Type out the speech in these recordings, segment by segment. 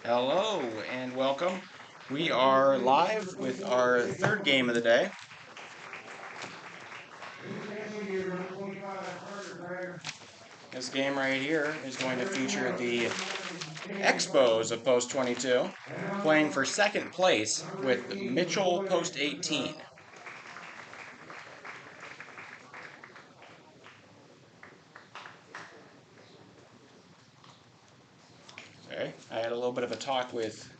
Hello and welcome. We are live with our third game of the day. This game right here is going to feature the Expos of Post 22 playing for second place with Mitchell Post 18. Okay, I had a little bit of a talk with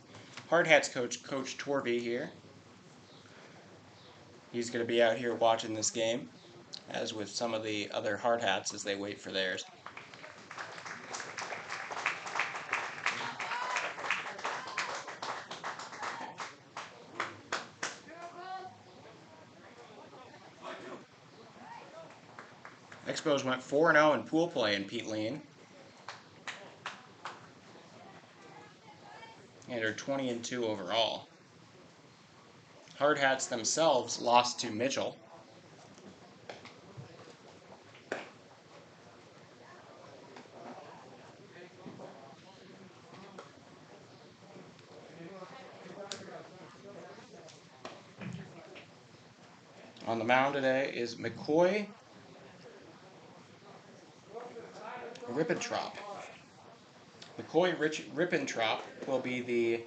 Hard Hats coach, Coach Torvey here. He's going to be out here watching this game, as with some of the other Hard Hats as they wait for theirs. Expos went 4-0 in pool play in Pete Lean. And are 20-2 overall. Hard Hats themselves lost to Mitchell. On the mound today is McCoy Rippentrop. McCoy Rippentrop will be the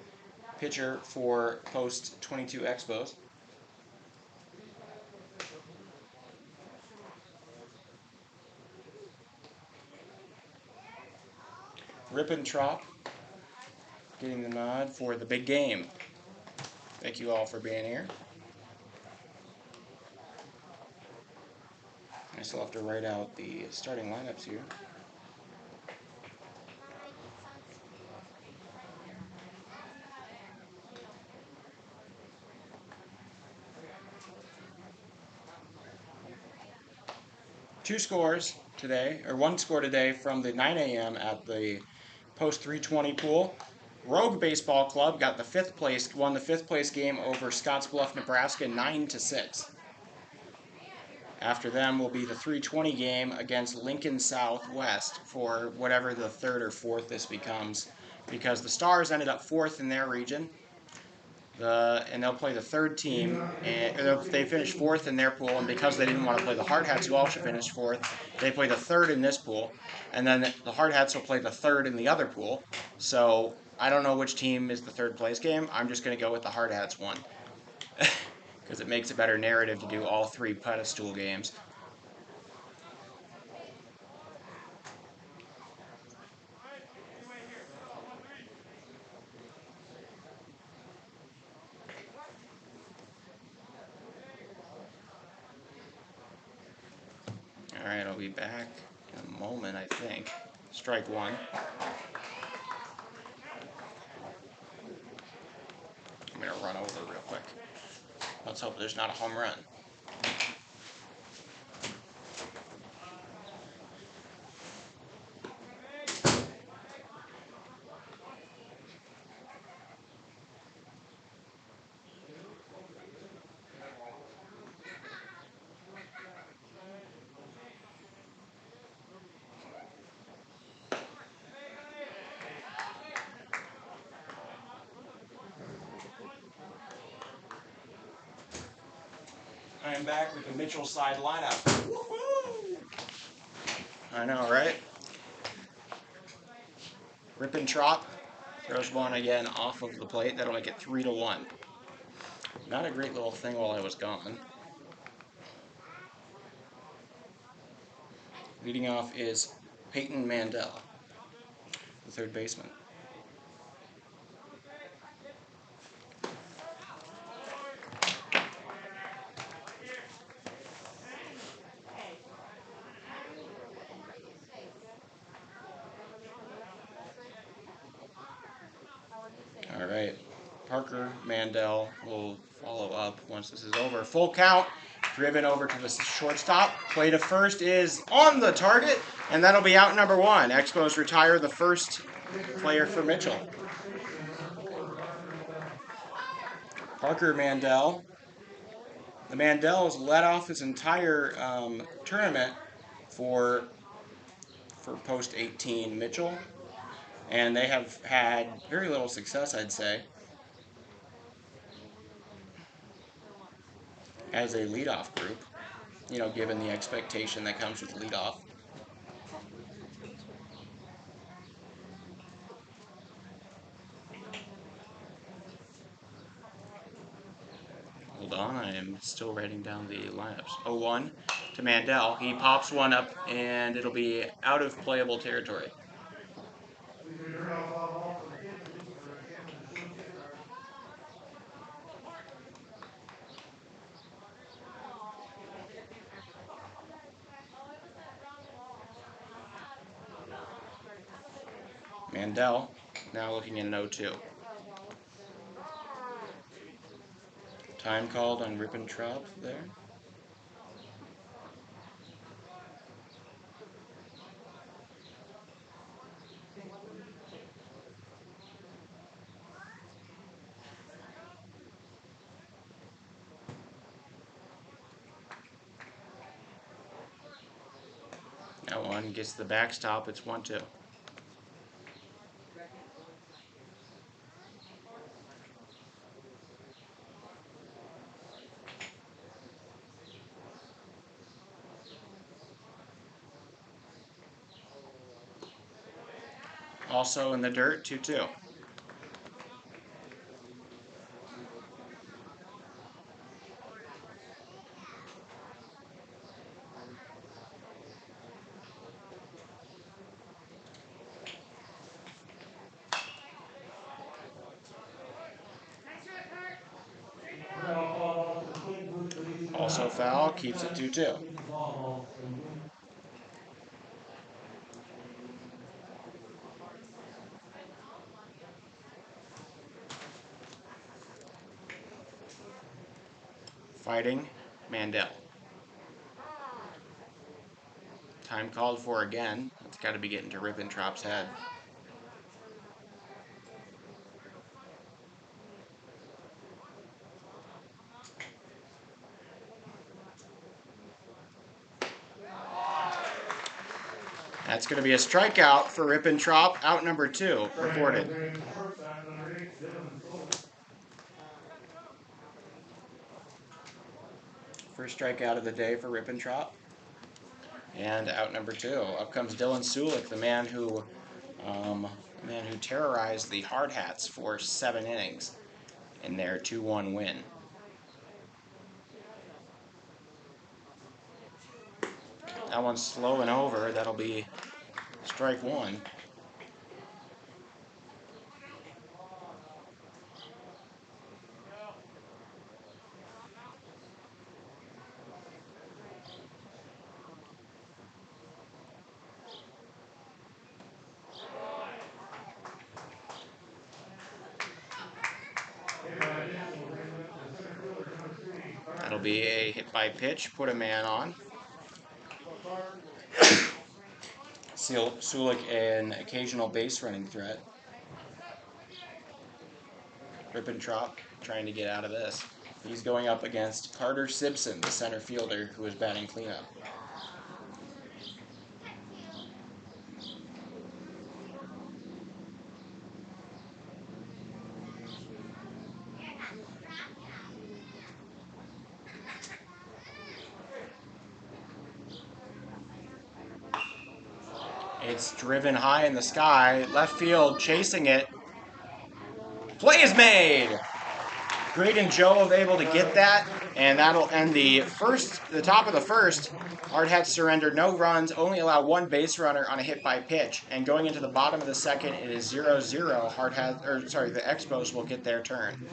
pitcher for Post 22 Expos. Rippentrop getting the nod for the big game. Thank you all for being here. I still have to write out the starting lineups here. Two scores today, or one score today from the 9 a.m. at the Post 320 pool. Rogue Baseball Club won the fifth place game over Scottsbluff, Nebraska 9-6. After them will be the 320 game against Lincoln Southwest for whatever the third or fourth this becomes, because the Stars ended up fourth in their region. And they'll play the third team, and they finished fourth in their pool, and because they didn't want to play the Hard Hats, who also finished fourth, they play the third in this pool, and then the Hard Hats will play the third in the other pool. So I don't know which team is the third place game. I'm just going to go with the Hard Hats one, because it makes a better narrative to do all three pedestal games. Alright, I'll be back in a moment, I think. Strike one. I'm going to run over real quick. Let's hope there's not a home run. I am back with the Mitchell side lineup. Woo-hoo! I know, right? Rippentrop throws one again off of the plate. That'll make it 3-1. Not a great little thing while I was gone. Leading off is Peyton Mandel, the third baseman. All right. Parker Mandel will follow up once this is over. Full count. Driven over to the shortstop. Play to first is on the target, and that'll be out number one. Expos retire the first player for Mitchell. Parker Mandel The Mandels led off this entire tournament for post 18 Mitchell, and they have had very little success, I'd say, as a leadoff group. Given the expectation that comes with leadoff. Hold on, I am still writing down the lineups. 0-1 to Mandel. He pops one up, and it'll be out of playable territory. Mandel now looking at an 0-2. Time called on Ribbentrop there. That one gets the backstop. It's 1-2. Also in the dirt, 2-2. Also foul, keeps it 2-2. Fighting Mandel. Time called for again. It's got to be getting to Ribbentrop's head. That's going to be a strikeout for Ribbentrop. Out number 2 reported. First strikeout of the day for Ribbentrop. And out number 2. Up comes Dylan Sulik, the man who terrorized the Hard Hats for 7 innings in their 2-1 win. That one's slow and over. That'll be strike 1. That'll be a hit by pitch, put a man on. Sulik an occasional base running threat. Ribbentrop trying to get out of this. He's going up against Carter Simpson, the center fielder, who is batting cleanup. It's driven high in the sky. Left field chasing it. Play is made! Graydon Jove able to get that, and that'll end the top of the first. Hard Hats surrender no runs, only allow 1 base runner on a hit by pitch. And going into the bottom of the second, it is 0-0. The Expos will get their turn.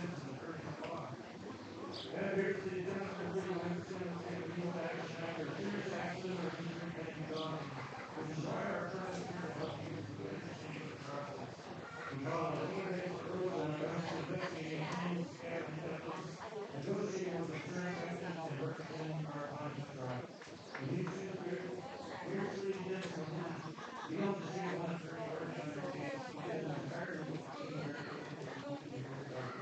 We call on the teammates, crews, and members to investigate claims, scattering methods, negotiating with insurance agents, and representing our clients' rights. We usually didn't we don't just use one attorney to represent our cases. We did an entire team of very capable and competent attorneys.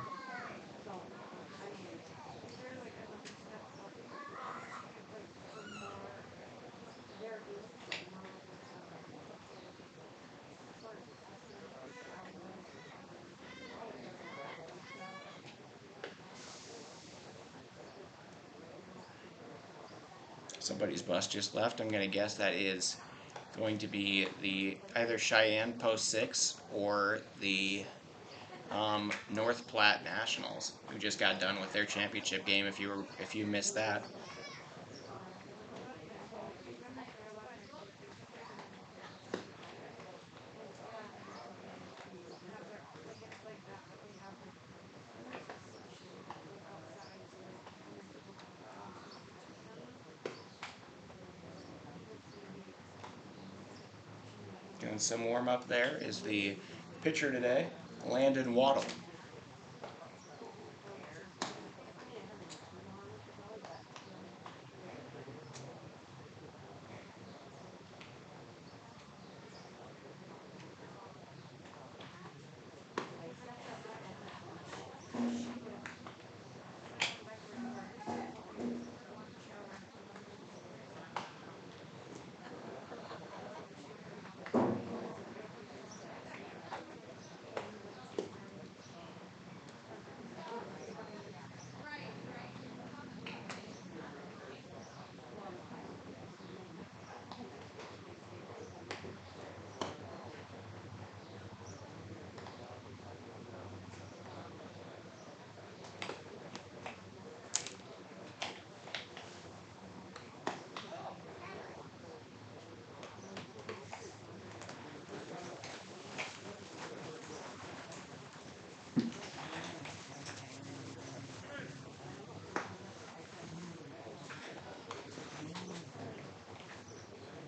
Somebody's bus just left. I'm going to guess that is going to be the either Cheyenne Post 6 or the North Platte Nationals, who just got done with their championship game. If you missed that. Doing some warm up there is the pitcher today, Landon Waddle.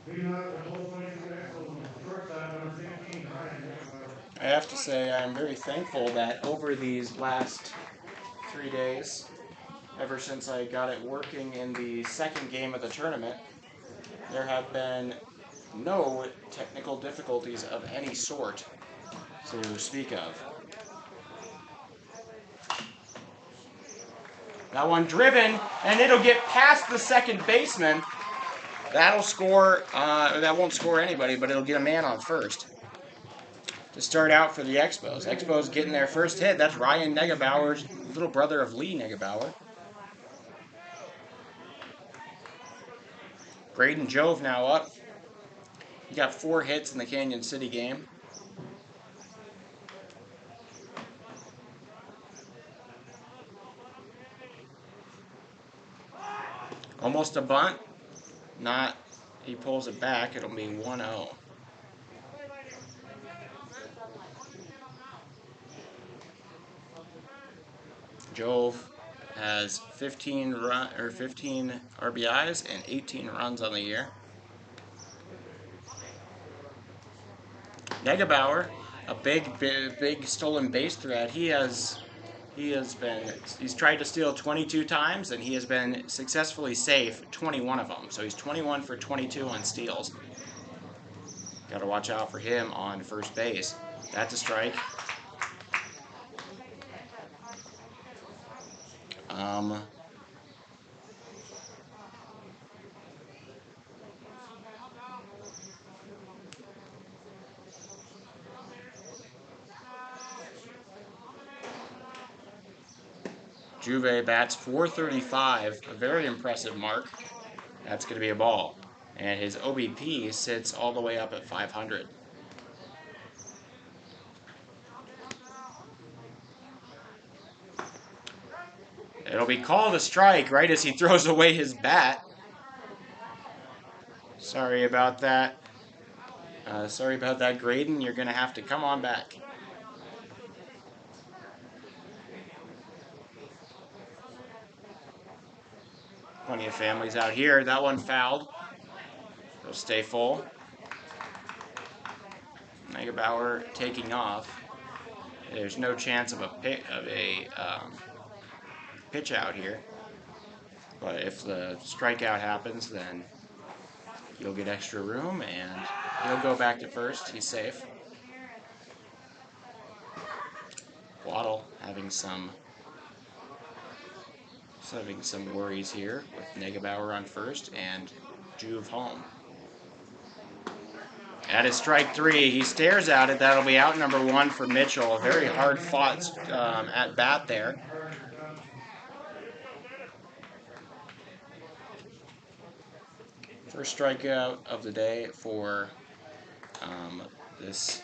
Leading up the whole 22 Expos, shortstop number 15, Ryan Nickelbauer. I have to say I'm very thankful that over these last 3 days, ever since I got it working in the second game of the tournament, there have been no technical difficulties of any sort to speak of. That one driven, and it'll get past the second baseman. That'll score, that won't score anybody, but it'll get a man on first. To start out for the Expos. Expos getting their first hit. That's Ryan Negebauer's little brother of Lee Negebauer. Braden Jove now up. He got 4 hits in the Canyon City game. Almost a bunt. Not. He pulls it back. It'll be 1-0. Jove has 15 RBIs and 18 runs on the year. Negebauer, a big stolen base threat. He's tried to steal 22 times, and he has been successfully safe 21 of them. So he's 21 for 22 on steals. Got to watch out for him on first base. That's a strike. Juve bats .435, a very impressive mark. That's going to be a ball. And his OBP sits all the way up at 500. It'll be called a strike right as he throws away his bat. Sorry about that. Graydon. You're going to have to come on back. Plenty of families out here. That one fouled. It'll stay full. Negebauer taking off. There's no chance of a pitch out here. But if the strikeout happens, then he'll get extra room and he'll go back to first. He's safe. Waddle having some worries here with Negebauer on first and Juve home. At his strike 3, he stares at it. That'll be out number 1 for Mitchell. A very hard fought at bat there. First strikeout of the day for this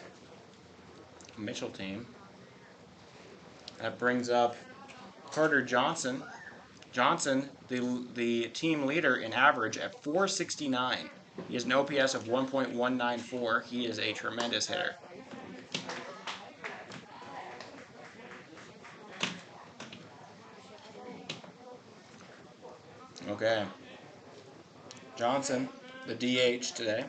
Mitchell team. That brings up Carter Johnson. Johnson, the team leader in average at 469. He has an OPS of 1.194. He is a tremendous hitter. Okay. Johnson, the DH today.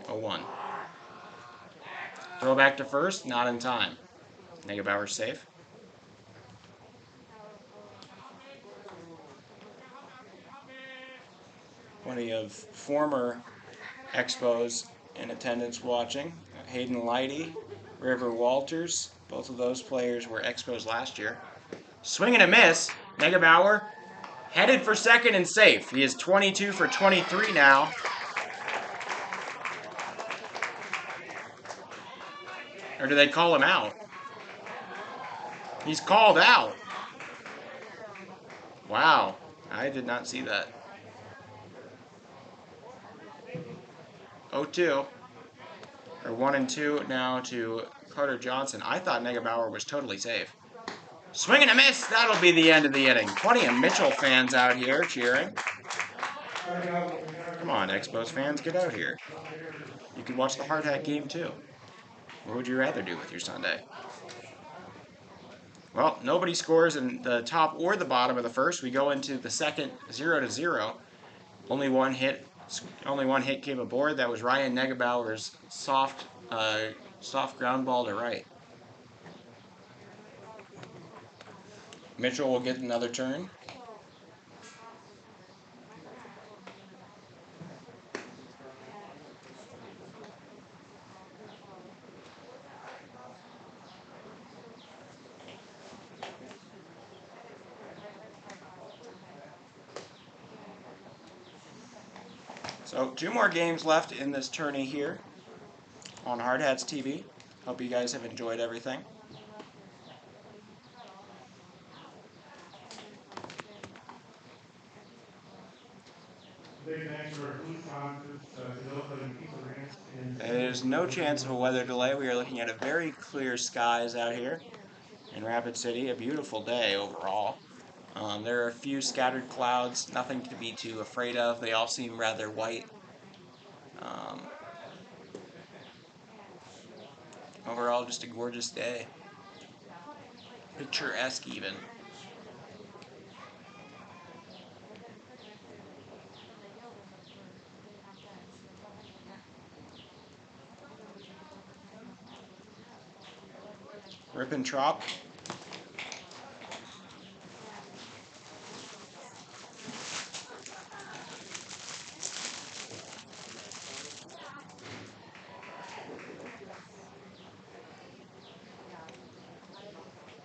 0-1. Throw back to first, not in time. Negebauer's safe. Plenty of former Expos in attendance watching. Hayden Lighty, River Walters. Both of those players were Expos last year. Swing and a miss. Negebauer headed for second and safe. He is 22 for 23 now. Or do they call him out? He's called out. Wow. I did not see that. 0-2. Or 1-2 now to Carter Johnson. I thought Negebauer was totally safe. Swing and a miss. That'll be the end of the inning. Plenty of Mitchell fans out here cheering. Come on, Expos fans, get out here. You can watch the Hard Hat game too. What would you rather do with your Sunday? Well, nobody scores in the top or the bottom of the first. We go into the second 0-0. Only one hit came aboard. That was Ryan Negebauer's soft ground ball to right. Mitchell will get another turn. So 2 more games left in this tourney here on Hard Hats TV. Hope you guys have enjoyed everything. There's no chance of a weather delay. We are looking at a very clear skies out here in Rapid City. A beautiful day overall. There are a few scattered clouds, nothing to be too afraid of. They all seem rather white. Overall, just a gorgeous day. Picturesque even. Rippentrop.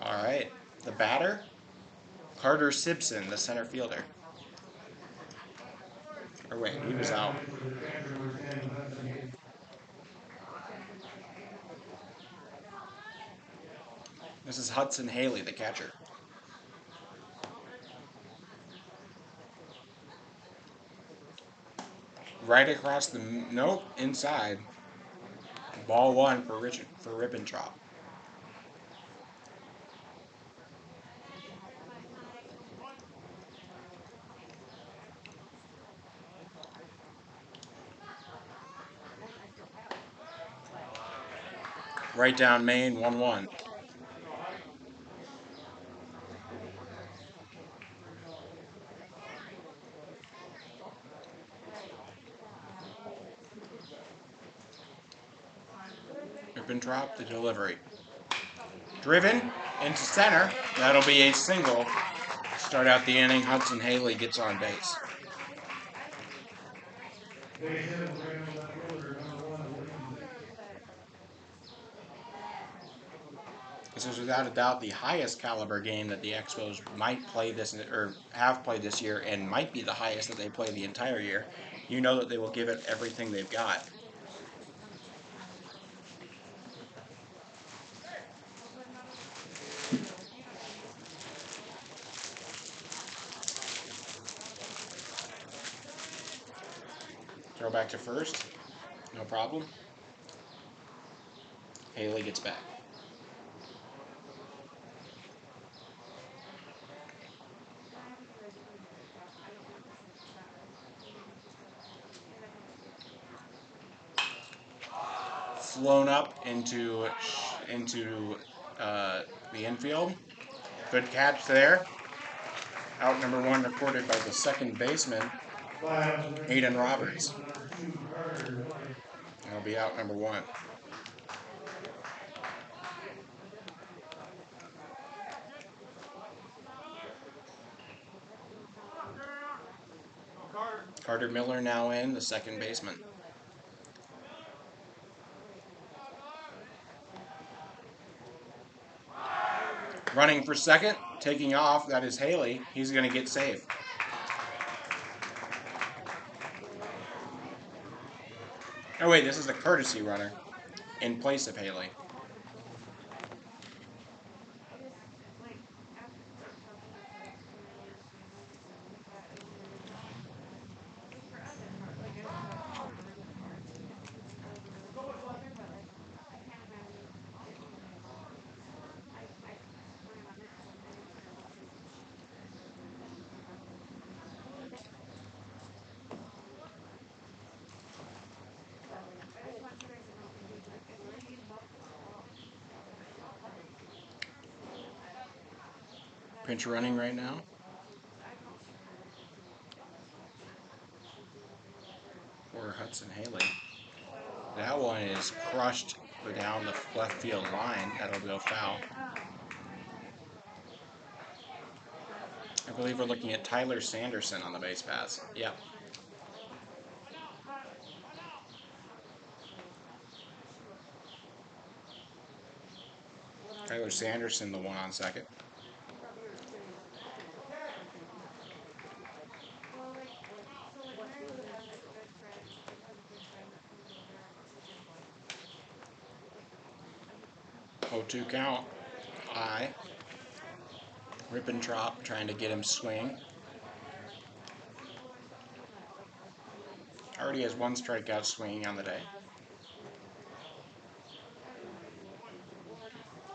All right, the batter, Carter Simpson, the center fielder. Or wait, he was out. This is Hudson Haley, the catcher. Right across the nope, inside. Ball 1 for Rippentrop. Right down Main, 1-1. Rippentrop, the delivery. Driven into center. That'll be a single. Start out the inning. Hudson Haley gets on base. This is without a doubt the highest caliber game that the Expos might play this, or have played this year, and might be the highest that they play the entire year. You know that they will give it everything they've got. Throw back to first. No problem. Haley gets back. Flown up into the infield. Good catch there. Out number one recorded by the second baseman, Fly out to right Aiden center Roberts. field, number 2, Carter Miller. That'll be out number one. Carter Miller now in, the second baseman. Running for second, taking off, that is Haley. He's going to get safe. Oh wait, this is a courtesy runner in place of Haley. Pinch running right now. For Hudson Haley. That one is crushed down the left field line. That'll go foul. I believe we're looking at Tyler Sanderson on the base pass. Yep. Tyler Sanderson, the one on second. Oh, 2 count. High. Rippentrop trying to get him swing. Already has 1 strikeout swinging on the day.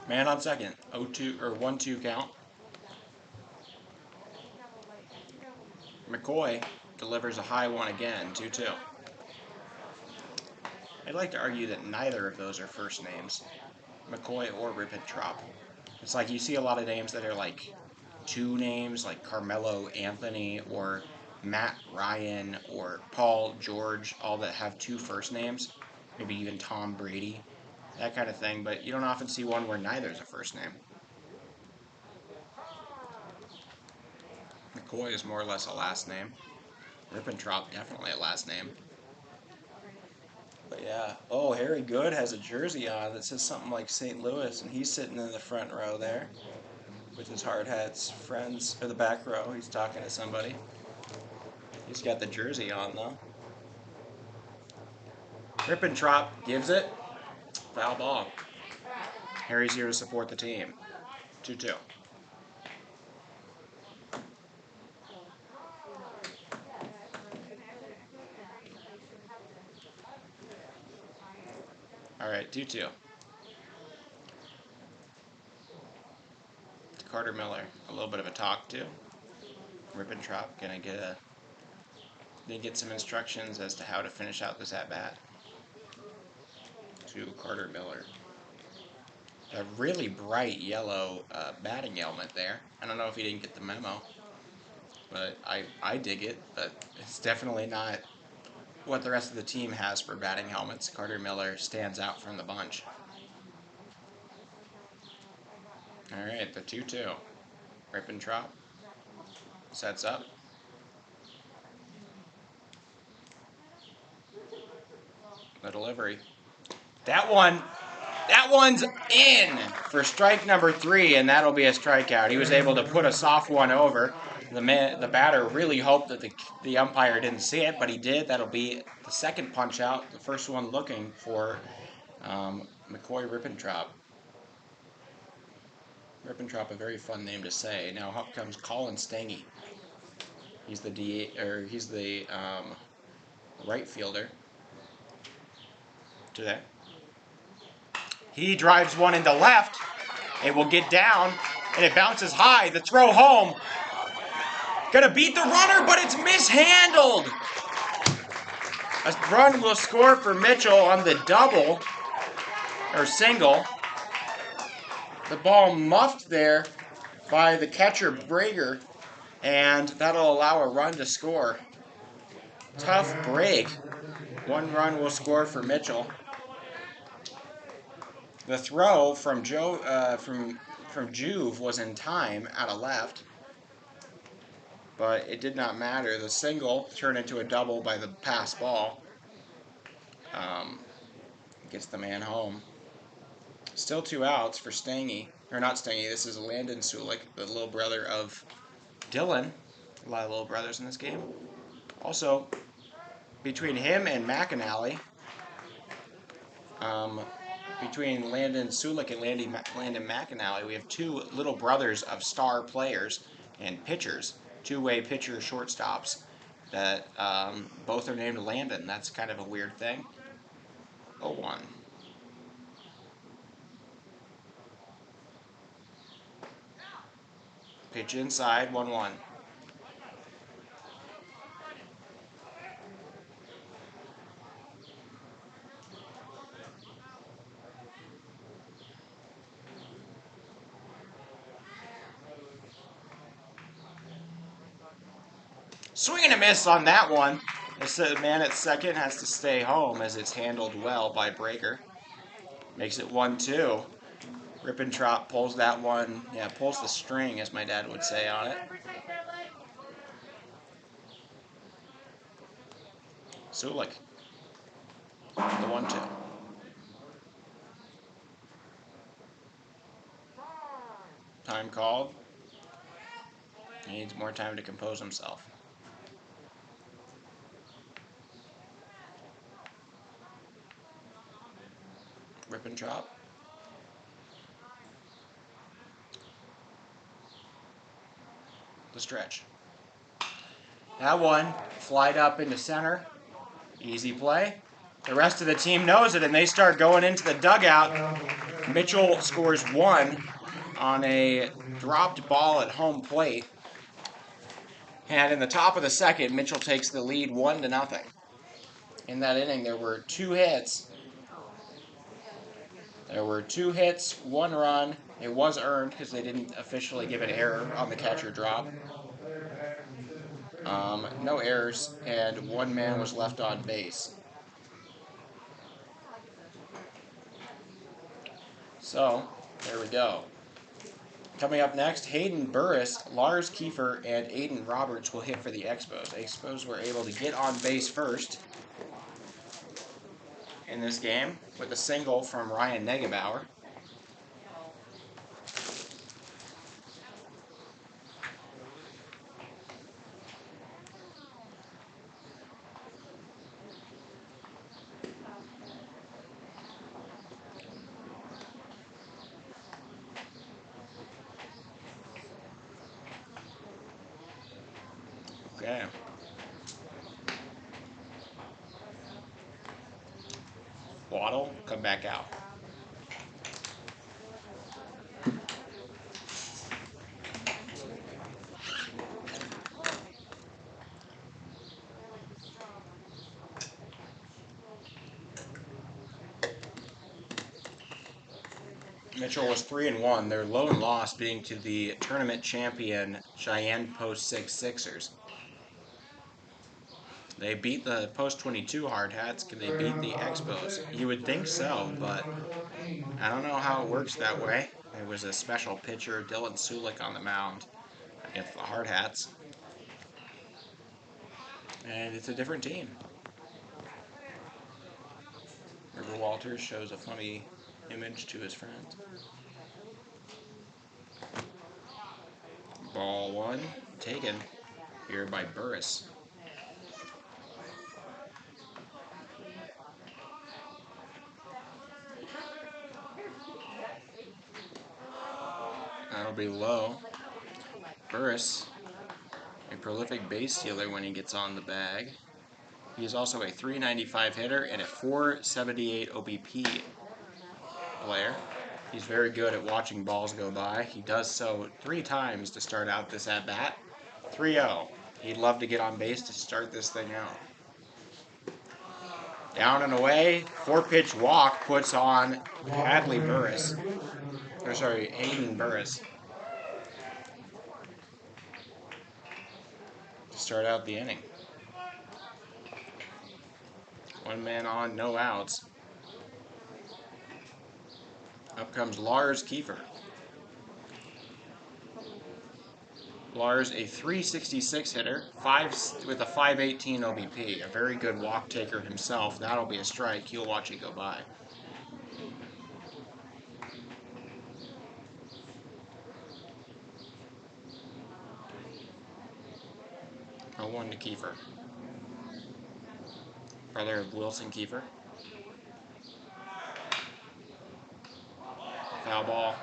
Man on second. 0-2 or 1-2 count. McCoy delivers a high one again. 2-2. I'd like to argue that neither of those are first names, McCoy or Rippentrop. It's like you see a lot of names that are like 2 names, like Carmelo Anthony or Matt Ryan or Paul George, all that have 2 first names, maybe even Tom Brady, that kind of thing, but you don't often see one where neither is a first name. McCoy is more or less a last name. Rippentrop, definitely a last name. But yeah, oh, Harry Good has a jersey on that says something like St. Louis, and he's sitting in the front row there with his hard hats friends, or the back row. He's talking to somebody. He's got the jersey on though. Rippentrop gives it. Foul ball. Harry's here to support the team. 2-2. All right, 2-2. Carter Miller, a little bit of a talk to. Rippentrop gonna get some instructions as to how to finish out this at bat. To Carter Miller. A really bright yellow batting helmet there. I don't know if he didn't get the memo, but I dig it. But it's definitely not what the rest of the team has for batting helmets. Carter Miller stands out from the bunch. All right, the 2-2. Rippentrop sets up. The delivery. That one's in for strike number 3, and that'll be a strikeout. He was able to put a soft one over. The batter really hoped that the umpire didn't see it, but he did. That'll be the second punch out, the first one looking for McCoy Rippentrop. Rippentrop, a very fun name to say. Now up comes Colin Stange. He's the right fielder today. He drives one into left. It will get down, and it bounces high. The throw home. Gonna beat the runner, but it's mishandled. A run will score for Mitchell on the double, or single. The ball muffed there by the catcher, Brager, and that'll allow a run to score. Tough break. One run will score for Mitchell. The throw from from Juve was in time out of left, but it did not matter. The single turned into a double by the pass ball. Gets the man home. Still 2 outs for Stangy. Or not Stangy, this is Landon Sulik, the little brother of Dylan. A lot of little brothers in this game. Also, between him and McAnally, between Landon Sulik and Landon McAnally, we have 2 little brothers of star players and pitchers, two-way pitcher shortstops that both are named Landon. That's kind of a weird thing. 0-1. Pitch inside, 1-1. Swing and a miss on that one. The man at second has to stay home as it's handled well by Breaker. Makes it 1-2. Rippentrop pulls that one, pulls the string, as my dad would say on it. Sulik, the 1-2. Time called. He needs more time to compose himself. Rippentrop. The stretch. That one flied up into center. Easy play. The rest of the team knows it, and they start going into the dugout. Mitchell scores 1 on a dropped ball at home plate. And in the top of the second, Mitchell takes the lead 1-0. In that inning, there were 2 hits. 1 run. It was earned because they didn't officially give an error on the catcher drop. No errors, and 1 man was left on base. So, there we go. Coming up next, Hayden Burris, Lars Kiefer, and Aiden Roberts will hit for the Expos. Expos were able to get on base first in this game with a single from Ryan Negebauer. Okay. Waddle, come back out. Mitchell was 3-1. Their lone loss being to the tournament champion Cheyenne Post 6 Sixers. They beat the Post 22 Hard Hats. Can they beat the Expos? You would think so, but I don't know how it works that way. There was a special pitcher, Dylan Sulik, on the mound against the Hard Hats. And it's a different team. River Walters shows a funny image to his friends. Ball 1, taken here by Burris. That'll be low. Burris, a prolific base stealer when he gets on the bag. He is also a 395 hitter and a 478 OBP player. He's very good at watching balls go by. He does so 3 times to start out this at-bat. 3-0. He'd love to get on base to start this thing out. Down and away, 4-pitch walk puts on Hadley Burris. Or sorry, Hayden Burris. To start out the inning. 1 man on, no outs. Up comes Lars Kiefer. Lars, a 366 hitter, with a 518 OBP. A very good walk taker himself. That'll be a strike. You'll watch it go by. 0-1 to Kiefer. Brother of Wilson Kiefer. Foul ball.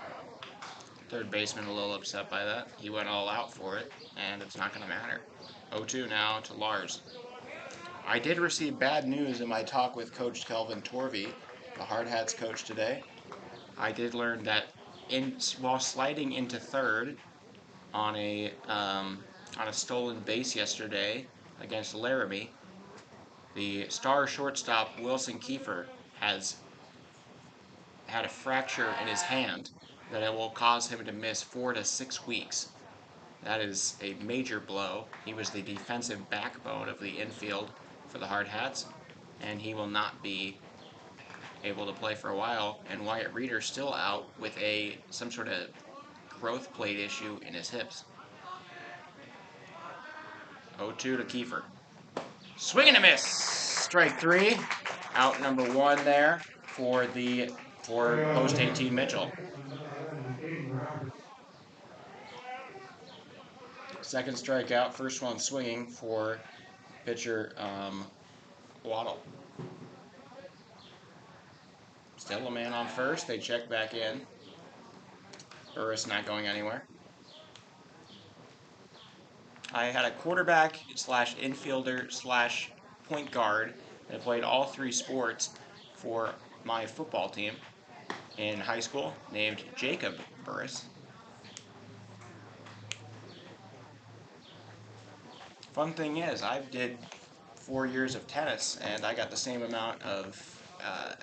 Third baseman a little upset by that. He went all out for it, and it's not going to matter. 0-2 now to Lars. I did receive bad news in my talk with Coach Kelvin Torvey, the Hard Hats coach today. I did learn that while sliding into third on a stolen base yesterday against Laramie, the star shortstop Wilson Kiefer has had a fracture in his hand that it will cause him to miss 4 to 6 weeks. That is a major blow. He was the defensive backbone of the infield for the Hard Hats, and he will not be able to play for a while. And Wyatt Reeder still out with some sort of growth plate issue in his hips. 0-2 to Kiefer. Swing and a miss. Strike 3. Out number 1 there for post 18 Mitchell. Second strikeout, first one swinging for pitcher Waddle. Still a man on first. They check back in. Burris not going anywhere. I had a quarterback slash infielder slash point guard that played all 3 sports for my football team in high school named Jacob Burris. Fun thing is, I did 4 years of tennis, and I got the same amount of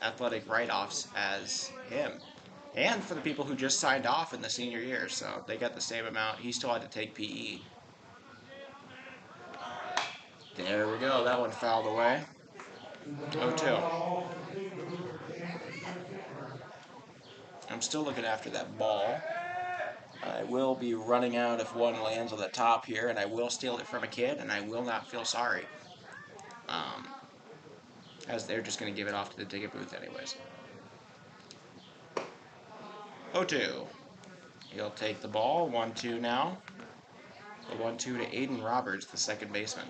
athletic write-offs as him. And for the people who just signed off in the senior year, so they got the same amount. He still had to take PE. There we go. That one fouled away. 0-2. I'm still looking after that ball. I will be running out if one lands on the top here, and I will steal it from a kid, and I will not feel sorry. As they're just going to give it off to the ticket booth anyways. 0-2. He'll take the ball. 1-2 now. The 1-2 to Aiden Roberts, the second baseman.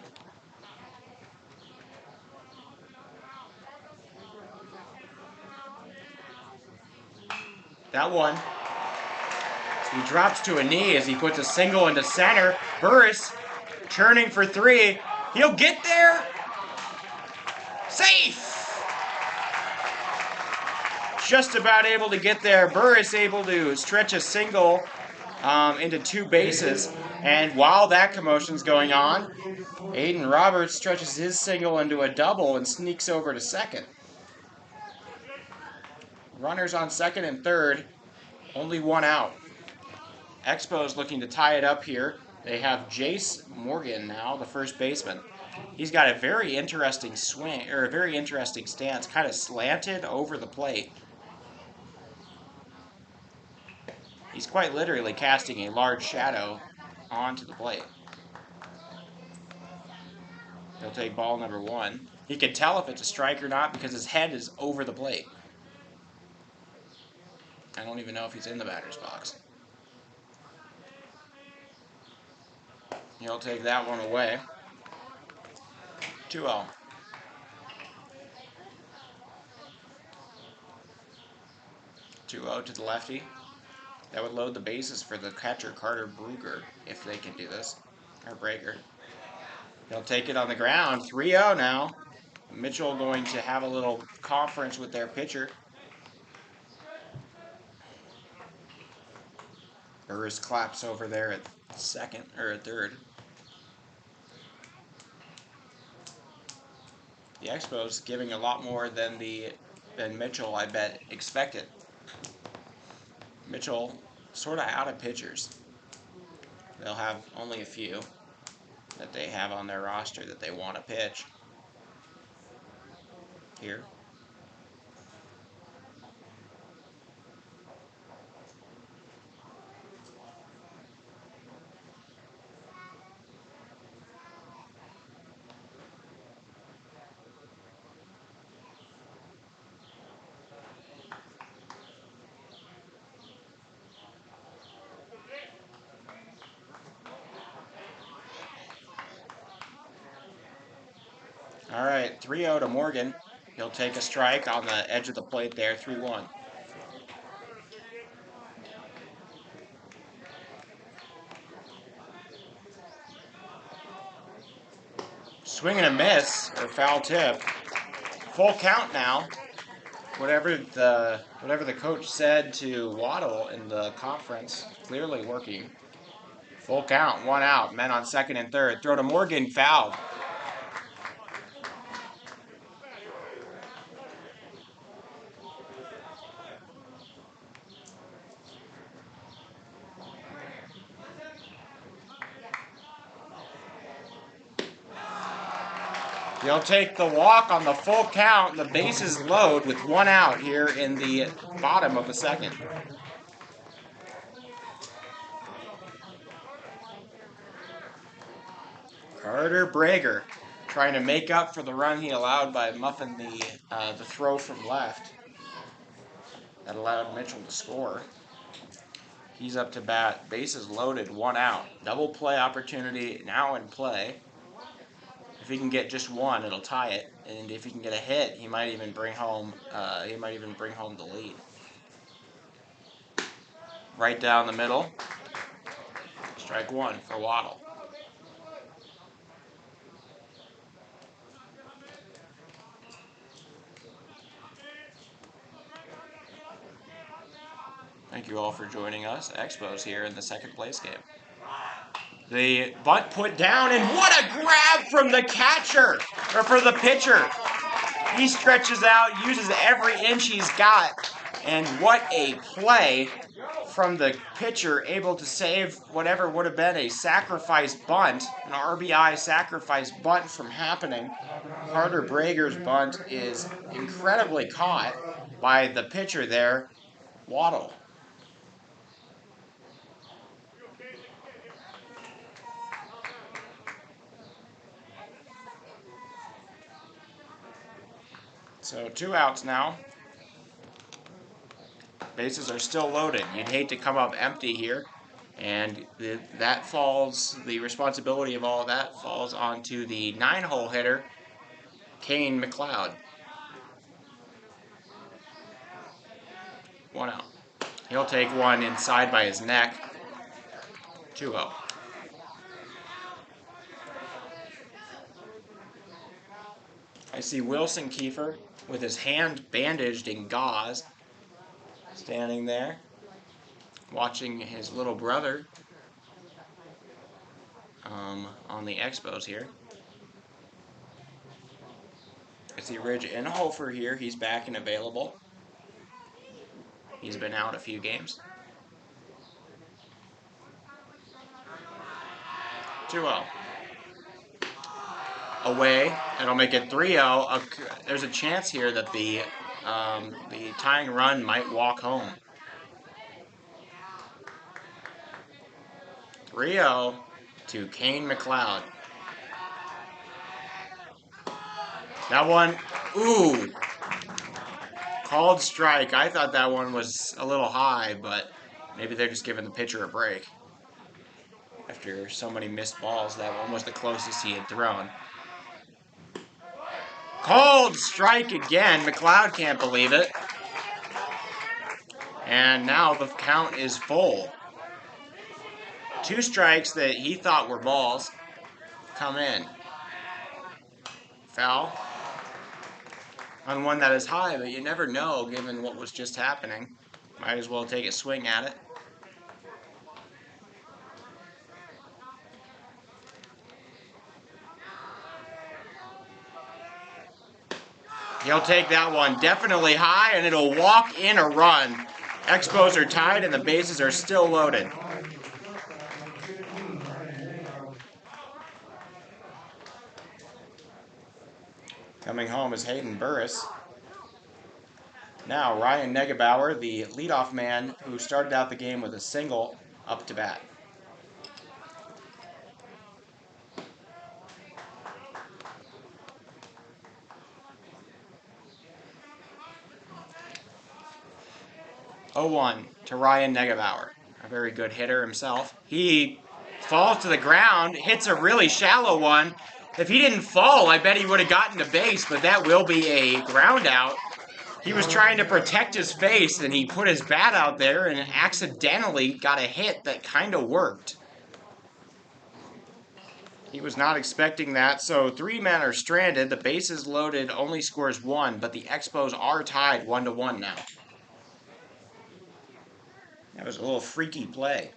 That one. He drops to a knee as he puts a single into center. Burris turning for 3. He'll get there. Safe. Just about able to get there. Burris able to stretch a single into 2 bases. And while that commotion's going on, Aiden Roberts stretches his single into a double and sneaks over to second. Runners on second and third. Only 1 out. Expos looking to tie it up here. They have Jace Morgan now, the first baseman. He's got a very interesting swing, or a very interesting stance, kind of slanted over the plate. He's quite literally casting a large shadow onto the plate. He'll take ball number 1. He can tell if it's a strike or not because his head is over the plate. I don't even know if he's in the batter's box. He'll take that one away. 2-0. 2-0 to the lefty. That would load the bases for the catcher Carter Brugger if they can do this. Or Breaker. He'll take it on the ground. 3-0 now. Mitchell going to have a little conference with their pitcher. Burris claps over there at second or at third. The Expos giving a lot more than Mitchell, I bet, expected. Mitchell sort of out of pitchers. They'll have only a few that they have on their roster that they want to pitch. Here. All right, 3-0 to Morgan. He'll take a strike on the edge of the plate there, 3-1. Swing and a miss, or foul tip. Full count now. Whatever the coach said to Waddle in the conference, clearly working. Full count, 1 out. Men on second and third. Throw to Morgan, foul. He'll take the walk on the full count. The bases load with 1 out here in the bottom of the second. Carter Brager trying to make up for the run he allowed by muffing the throw from left. That allowed Mitchell to score. He's up to bat. Bases loaded, 1 out. Double play opportunity now in play. If he can get just one, it'll tie it. And if he can get a hit, he might even bring home the lead. Right down the middle. Strike 1 for Waddle. Thank you all for joining us. Expos here in the second place game. The bunt put down, and what a grab from the catcher, or for the pitcher. He stretches out, uses every inch he's got, and what a play from the pitcher, able to save whatever would have been a sacrifice bunt, an RBI sacrifice bunt from happening. Carter Brager's bunt is incredibly caught by the pitcher there, Waddle. So 2 outs now. Bases are still loaded. You'd hate to come up empty here. And the responsibility of all of that falls onto the 9-hole hitter, Kane McLeod. 1 out. He'll take one inside by his neck. 2-0. I see Wilson Kiefer with his hand bandaged in gauze, standing there, watching his little brother on the Expos here. I see Ridge Inhofer here. He's back and available. He's been out a few games. 2-0. Away. It'll make it 3-0. There's a chance here that the tying run might walk home. 3-0 to Kane McLeod. That one, ooh, called strike. I thought that one was a little high, but maybe they're just giving the pitcher a break. After so many missed balls, that one was the closest he had thrown. Called strike again. McLeod can't believe it. And now the count is full. 2 strikes that he thought were balls come in. Foul. on one that is high, but you never know given what was just happening. Might as well take a swing at it. He'll take that one definitely high, and it'll walk in a run. Expos are tied, and the bases are still loaded. Coming home is Hayden Burris. Now Ryan Negebauer, the leadoff man who started out the game with a single, up to bat. Oh one to Ryan Negebauer, a very good hitter himself. He falls to the ground, hits a really shallow one. If he didn't fall, I bet he would have gotten to base, but that will be a ground out. He was trying to protect his face, and he put his bat out there and accidentally got a hit that kind of worked. He was not expecting that, so 3 men are stranded. The bases loaded only scores 1, but the Expos are tied 1-1 now. That was a little freaky play.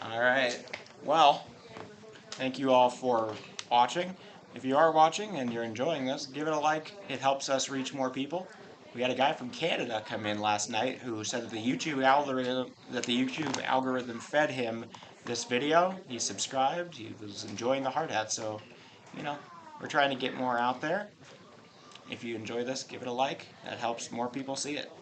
All right. Well, thank you all for watching. If you are watching and you're enjoying this, give it a like. It helps us reach more people. We had a guy from Canada come in last night who said that the YouTube algorithm fed him this video. He subscribed. He was enjoying the hard hat. So, we're trying to get more out there. If you enjoy this, give it a like. That helps more people see it.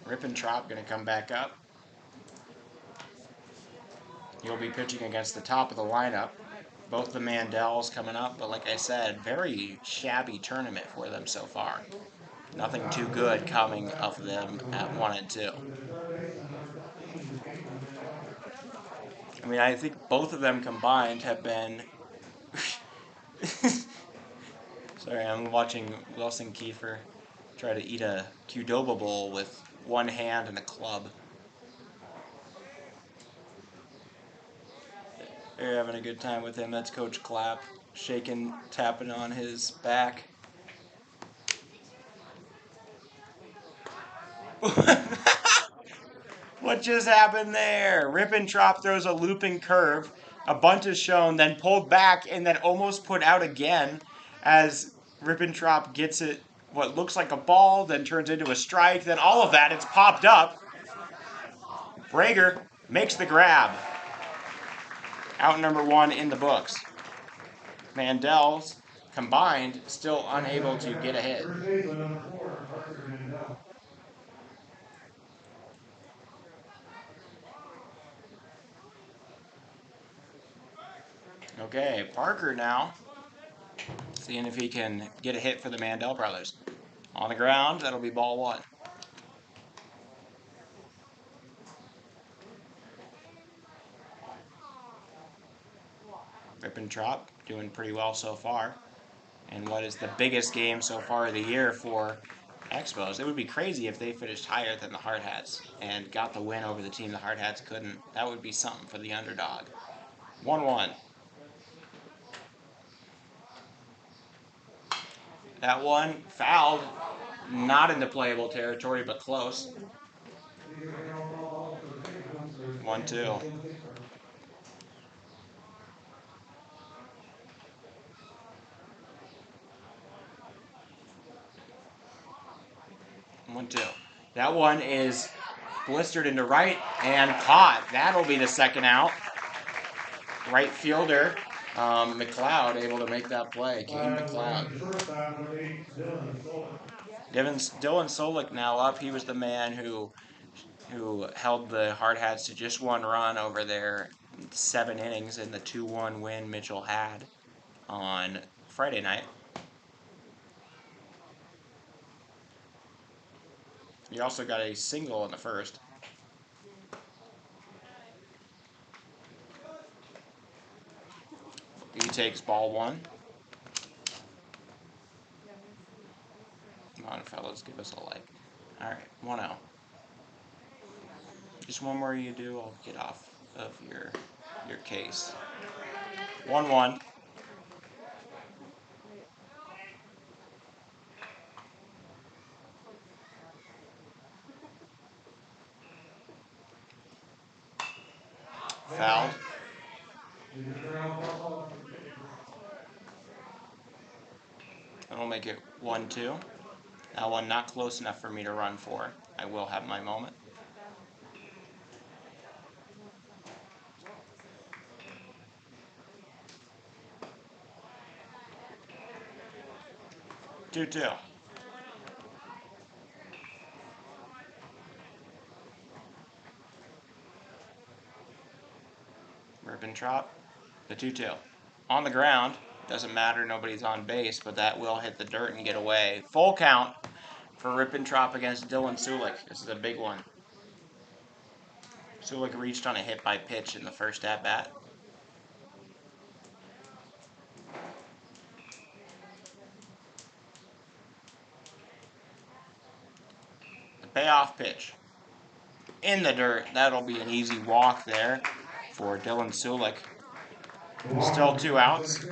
Rippentrop going to come back up. He'll be pitching against the top of the lineup. Both the Mandels coming up, but like I said, very shabby tournament for them so far. Nothing too good coming of them at 1 and 2. I mean, I think both of them combined have been. Sorry, I'm watching Wilson Kiefer try to eat a Qdoba bowl with one hand and a club. They're having a good time with him. That's Coach Clapp, shaking, tapping on his back. What just happened there? Rippentrop throws a looping curve. A bunt is shown, then pulled back, and then almost put out again as Rippentrop gets it what looks like a ball, then turns into a strike, then all of that, it's popped up. Brager makes the grab. Out number 1 in the books. Mandels combined still unable to get a hit. Okay, Parker now seeing if he can get a hit for the Mandel brothers. On the ground, that'll be ball 1. Rippentrop doing pretty well so far. And what is the biggest game so far of the year for Expos? It would be crazy if they finished higher than the Hard Hats and got the win over the team the Hard Hats couldn't. That would be something for the underdog. 1-1. That one fouled, not into playable territory, but close. 1-2. 1-2. That one is blistered into right and caught. That'll be the second out. Right fielder McLeod able to make that play. Kane McLeod. Dylan Solik now up. He was the man who held the Hard Hats to just 1 run over their 7 innings in the 2-1 win Mitchell had on Friday night. He also got a single in the first. takes ball 1. Come on, fellas, give us a like. All right, 1-0. Just one more you do, I'll get off of your case. 1-1. Fouled. That'll make it 1-2. That one not close enough for me to run for. I will have my moment. Two. Ribbentrop. The 2-2. On the ground. Doesn't matter, nobody's on base, but that will hit the dirt and get away. Full count for Ribbentrop against Dylan Sulik. This is a big one. Sulik reached on a hit by pitch in the first at-bat. The payoff pitch. In the dirt. That'll be an easy walk there for Dylan Sulik. Still 2 outs.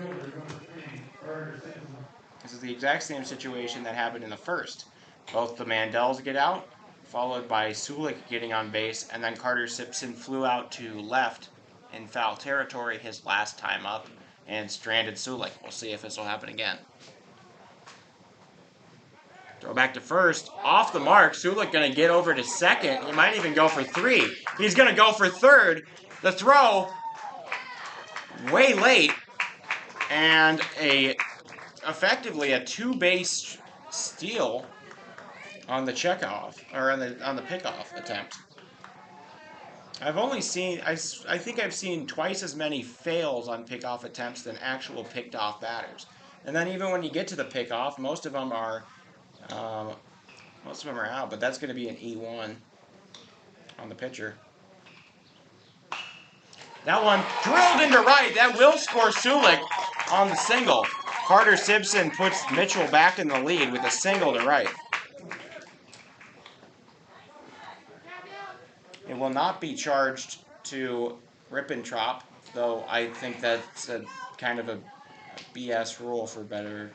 This is the exact same situation that happened in the first. Both the Mandells get out, followed by Sulik getting on base, and then Carter Simpson flew out to left in foul territory his last time up and stranded Sulik. We'll see if this will happen again. Throw back to first. Off the mark. Sulik going to get over to second. He might even go for 3. He's going to go for third. The throw way late. And effectively a 2-base steal on the checkoff, or on the pickoff attempt. I've only seen, I think I've seen twice as many fails on pickoff attempts than actual picked off batters. And then even when you get to the pickoff, most of them are out, but that's going to be an E1 on the pitcher. That one drilled into right. That will score Sulik on the single. Carter Simpson puts Mitchell back in the lead with a single to right. It will not be charged to Ribbentrop, though I think that's a kind of a BS rule for a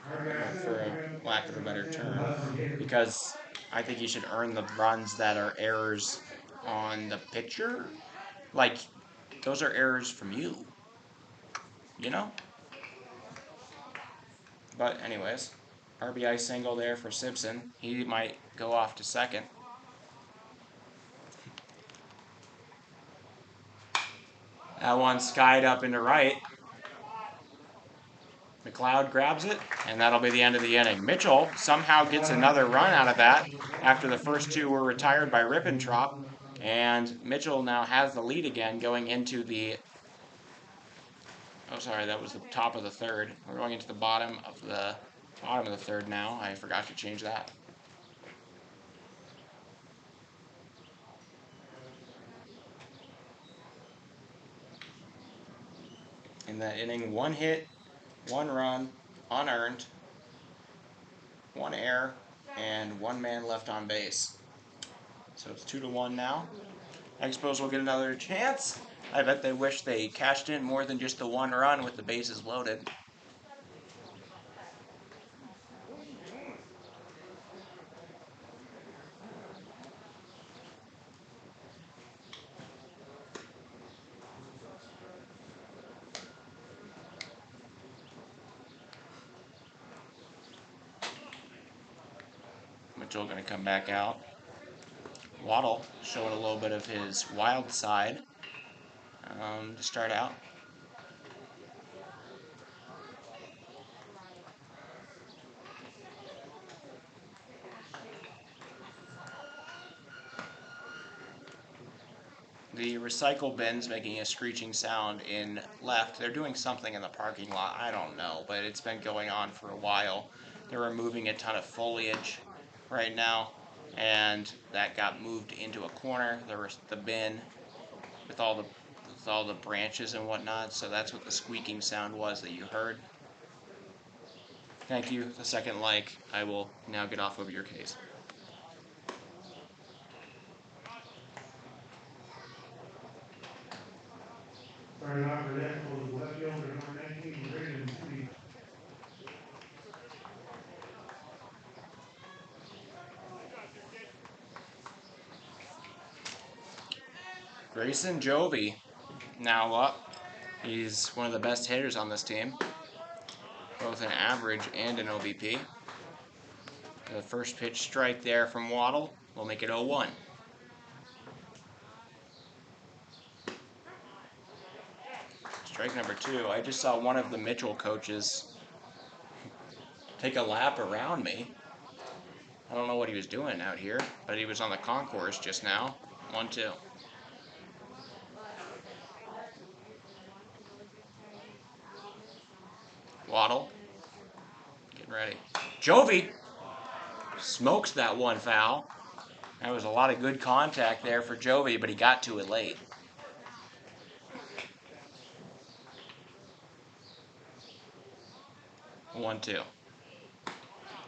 lack of a better term, because I think you should earn the runs that are errors on the pitcher. Like, those are errors from you, you know? But anyways, RBI single there for Simpson. He might go off to second. That one skied up into right. McLeod grabs it, and that'll be the end of the inning. Mitchell somehow gets another run out of that after the first 2 were retired by Ribbentrop, and Mitchell now has the lead again going into the... Oh, sorry, that was the top of the third. We're going into the bottom of the third now. I forgot to change that. In that inning, 1 hit, 1 run, unearned, 1 error, and 1 man left on base. So it's 2-1 now. Expos will get another chance. I bet they wish they cashed in more than just the 1 run with the bases loaded. Mitchell going to come back out. Waddle showing a little bit of his wild side to start out. The recycle bin's making a screeching sound in left. They're doing something in the parking lot. I don't know, but it's been going on for a while. They're removing a ton of foliage right now, and that got moved into a corner. There was the bin with all the with all the branches and whatnot, so that's what the squeaking sound was that you heard. Thank you. The second like. I will now get off of your case. Starting off for the Expos, left fielder number 19, Braden City. Grayson Jovi now up. He's one of the best hitters on this team, both an average and an OBP. The first pitch strike there from Waddle will make it 0-1. Strike number 2. I just saw one of the Mitchell coaches take a lap around me. I don't know what he was doing out here, but he was on the concourse just now. 1-2. Waddle. Getting ready. Jovi smokes that one foul. That was a lot of good contact there for Jovi, but he got to it late. 1-2.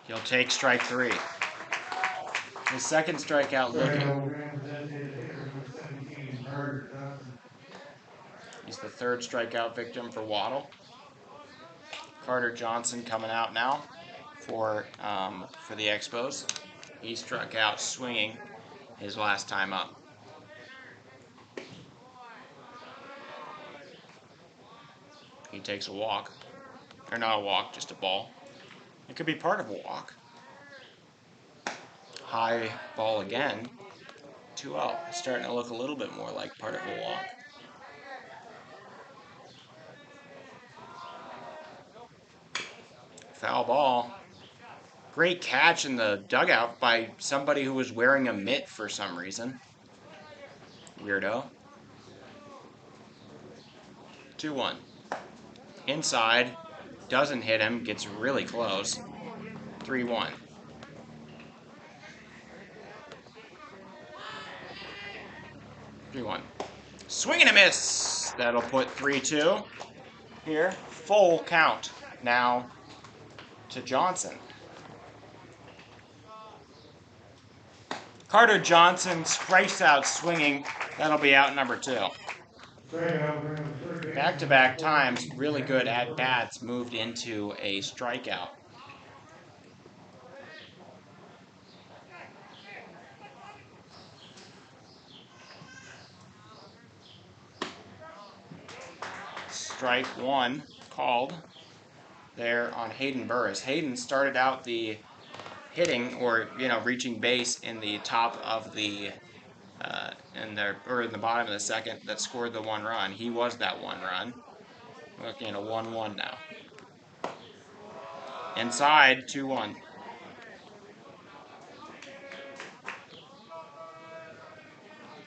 He'll take strike 3. His second strikeout looking. He's the third strikeout victim for Waddle. Carter Johnson coming out now for the Expos. He struck out swinging his last time up. He takes a walk. Or not a walk, just a ball. It could be part of a walk. High ball again. 2-0. It's starting to look a little bit more like part of a walk. Foul ball. Great catch in the dugout by somebody who was wearing a mitt for some reason. Weirdo. 2-1. Inside. Doesn't hit him. Gets really close. 3-1. Swing and a miss. That'll put 3-2 here. Full count now to Johnson. Carter Johnson strikes out swinging. That'll be out number 2. Back-to-back times, really good at-bats moved into a strikeout. Strike 1 called there on Hayden Burris. Hayden started out the hitting, or reaching base in the top of the in the bottom of the second that scored the 1 run. He was that 1 run. We're looking at a 1-1 now. Inside, 2-1.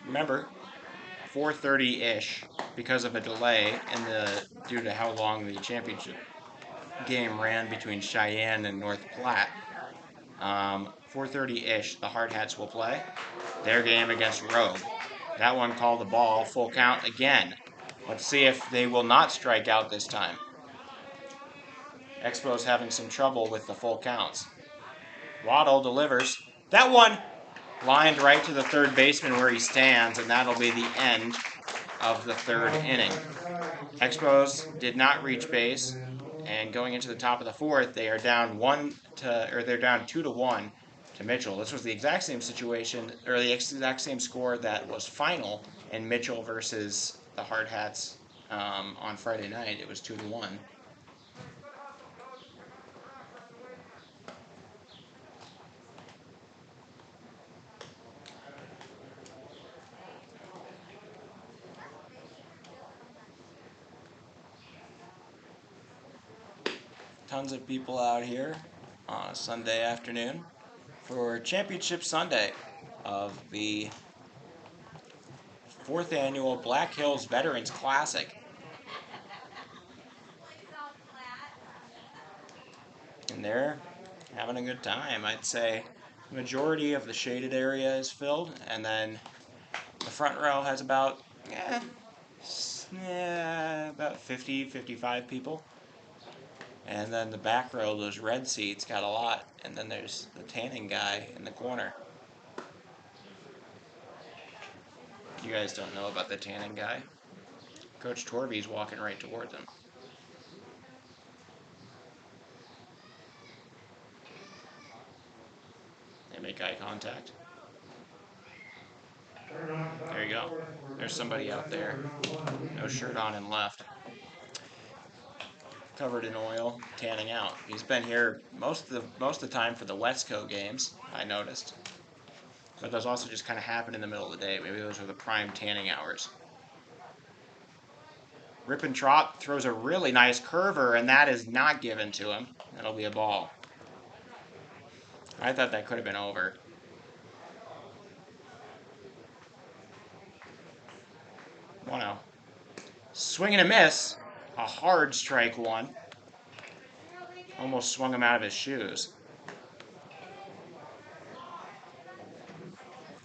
Remember, 4:30-ish because of a delay due to how long the championship game ran between Cheyenne and North Platte. 4:30-ish, the Hard Hats will play their game against Rogue. That one called the ball, full count again. Let's see if they will not strike out this time. Expos having some trouble with the full counts. Waddle delivers. That one lined right to the third baseman where he stands, and that'll be the end of the 3rd inning. Expos did not reach base, and going into the top of the 4th, they are down 2-1 to Mitchell. This was the exact same situation, or the exact same score that was final in Mitchell versus the Hard Hats on Friday night. It was 2-1. Tons of people out here on a Sunday afternoon for Championship Sunday of the 4th annual Black Hills Veterans Classic. And they're having a good time. I'd say the majority of the shaded area is filled, and then the front row has about about 50, 55 people. And then the back row, those red seats, got a lot. And then there's the tanning guy in the corner. You guys don't know about the tanning guy? Coach Torby's walking right towards him. They make eye contact. There you go. There's somebody out there. No shirt on and left. Covered in oil, tanning out. He's been here most of the time for the Westco games, I noticed. But those also just kind of happen in the middle of the day. Maybe those are the prime tanning hours. Rippentrop throws a really nice curver, and that is not given to him. That'll be a ball. I thought that could have been over. 1-0. Swing and a miss. A hard strike one. Almost swung him out of his shoes.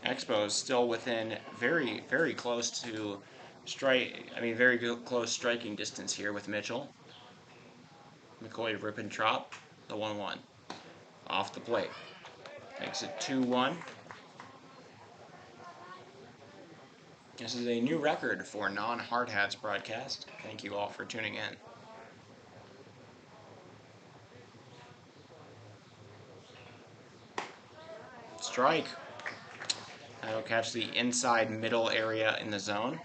Expos still within very, very close to very close striking distance here with Mitchell. McCoy Rippentrop, the 1-1. Off the plate. Makes it 2-1. This is a new record for non-Hard Hats broadcast. Thank you all for tuning in. Strike. That'll catch the inside middle area in the zone.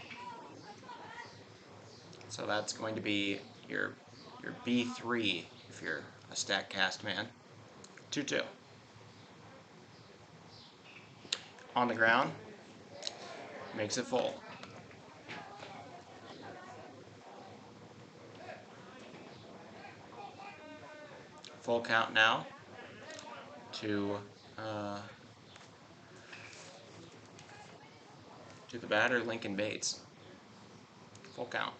So that's going to be your B3 if you're a StatCast man. 2-2. On the ground. Makes it full. Full count now to the batter, Lincoln Bates. Full count.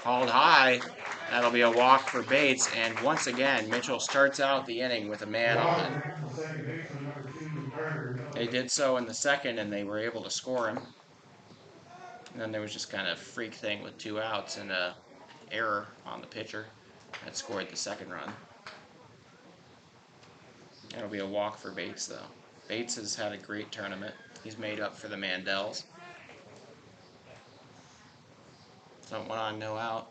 Called high. That'll be a walk for Bates, and once again, Mitchell starts out the inning with a man on. They did so in the second, and they were able to score him. And then there was just kind of a freak thing with 2 outs and a error on the pitcher that scored the second run. It'll be a walk for Bates, though. Bates has had a great tournament. He's made up for the Mandels. So 1 on, no out.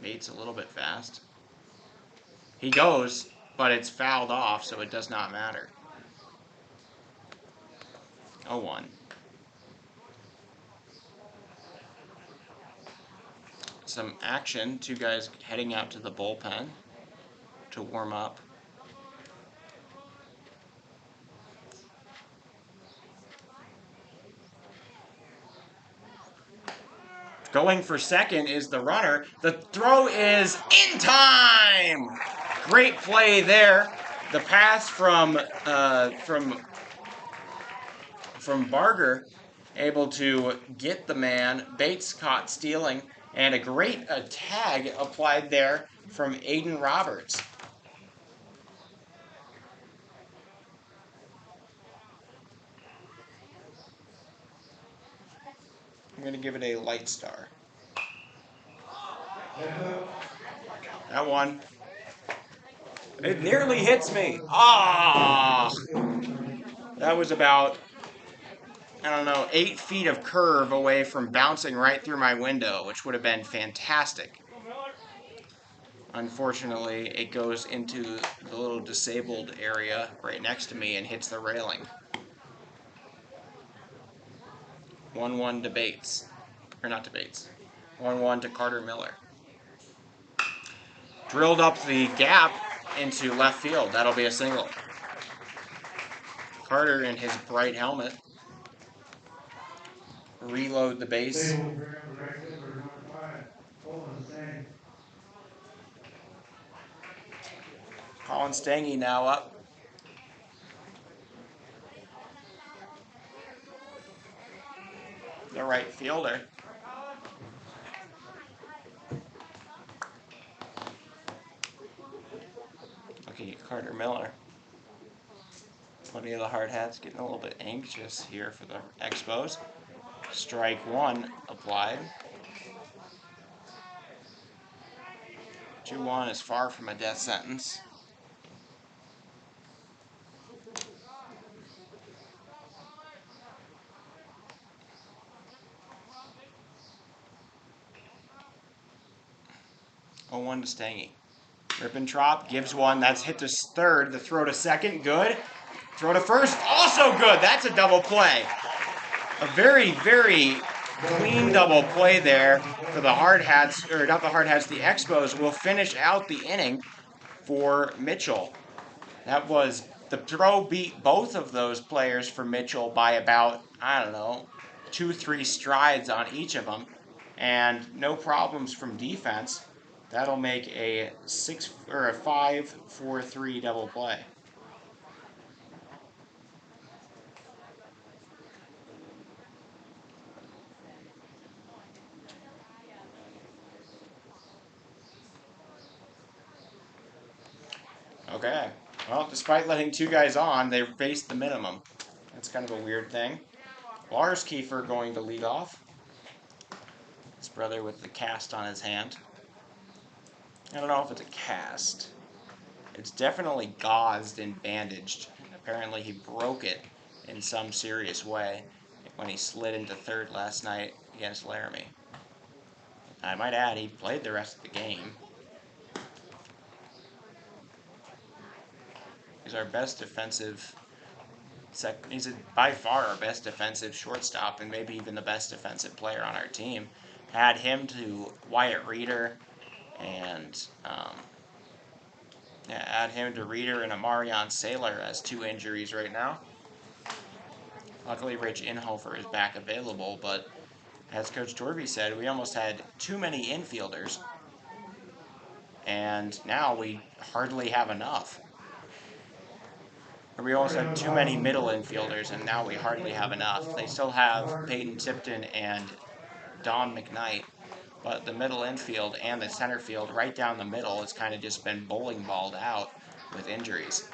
Bates a little bit fast. He goes, but it's fouled off, so it does not matter. 0-1. Some action. 2 guys heading out to the bullpen to warm up. Going for second is the runner. The throw is in time! Great play there. The pass from Barger, able to get the man. Bates caught stealing, and a great tag applied there from Aiden Roberts. I'm going to give it a light star. That one. It nearly hits me. Ah! That was about, 8 feet of curve away from bouncing right through my window, which would have been fantastic. Unfortunately, it goes into the little disabled area right next to me and hits the railing. 1-1 to Bates. Or not to Bates. 1-1 to Carter Miller. Drilled up the gap into left field. That'll be a single. Carter in his bright helmet. Reload the base. Colin Stange now up. The right fielder. Looking at Carter Miller. Plenty of the hard hats getting a little bit anxious here for the Expos. Strike 1 applied. 2-1 is far from a death sentence. Oh, 1 to Stangy. Rippentrop gives one. That's hit to third. The throw to second. Good. Throw to first. Also good. That's a double play. A very, very clean double play there for the Hard Hats, or not the Hard Hats, the Expos will finish out the inning for Mitchell. That was, the throw beat both of those players for Mitchell by about, I don't know, 2-3 strides on each of them, and no problems from defense. That'll make a 5-4-3 double play. Okay. Well, despite letting 2 guys on, they faced the minimum. That's kind of a weird thing. Lars Kiefer going to lead off. His brother with the cast on his hand. I don't know if it's a cast. It's definitely gauzed and bandaged. Apparently he broke it in some serious way when he slid into third last night against Laramie. I might add, he played the rest of the game. He's our best defensive he's by far our best defensive shortstop and maybe even the best defensive player on our team. Had him to Wyatt Reeder and add him to Reeder and Amarion Saylor as 2 injuries right now. Luckily, Rich Inhofer is back available, but as Coach Torby said, we almost had too many infielders, and now we hardly have enough. Or we almost had too many middle infielders, and now we hardly have enough. They still have Peyton Tipton and Don McKnight, but the middle infield and the center field right down the middle has kind of just been bowling balled out with injuries.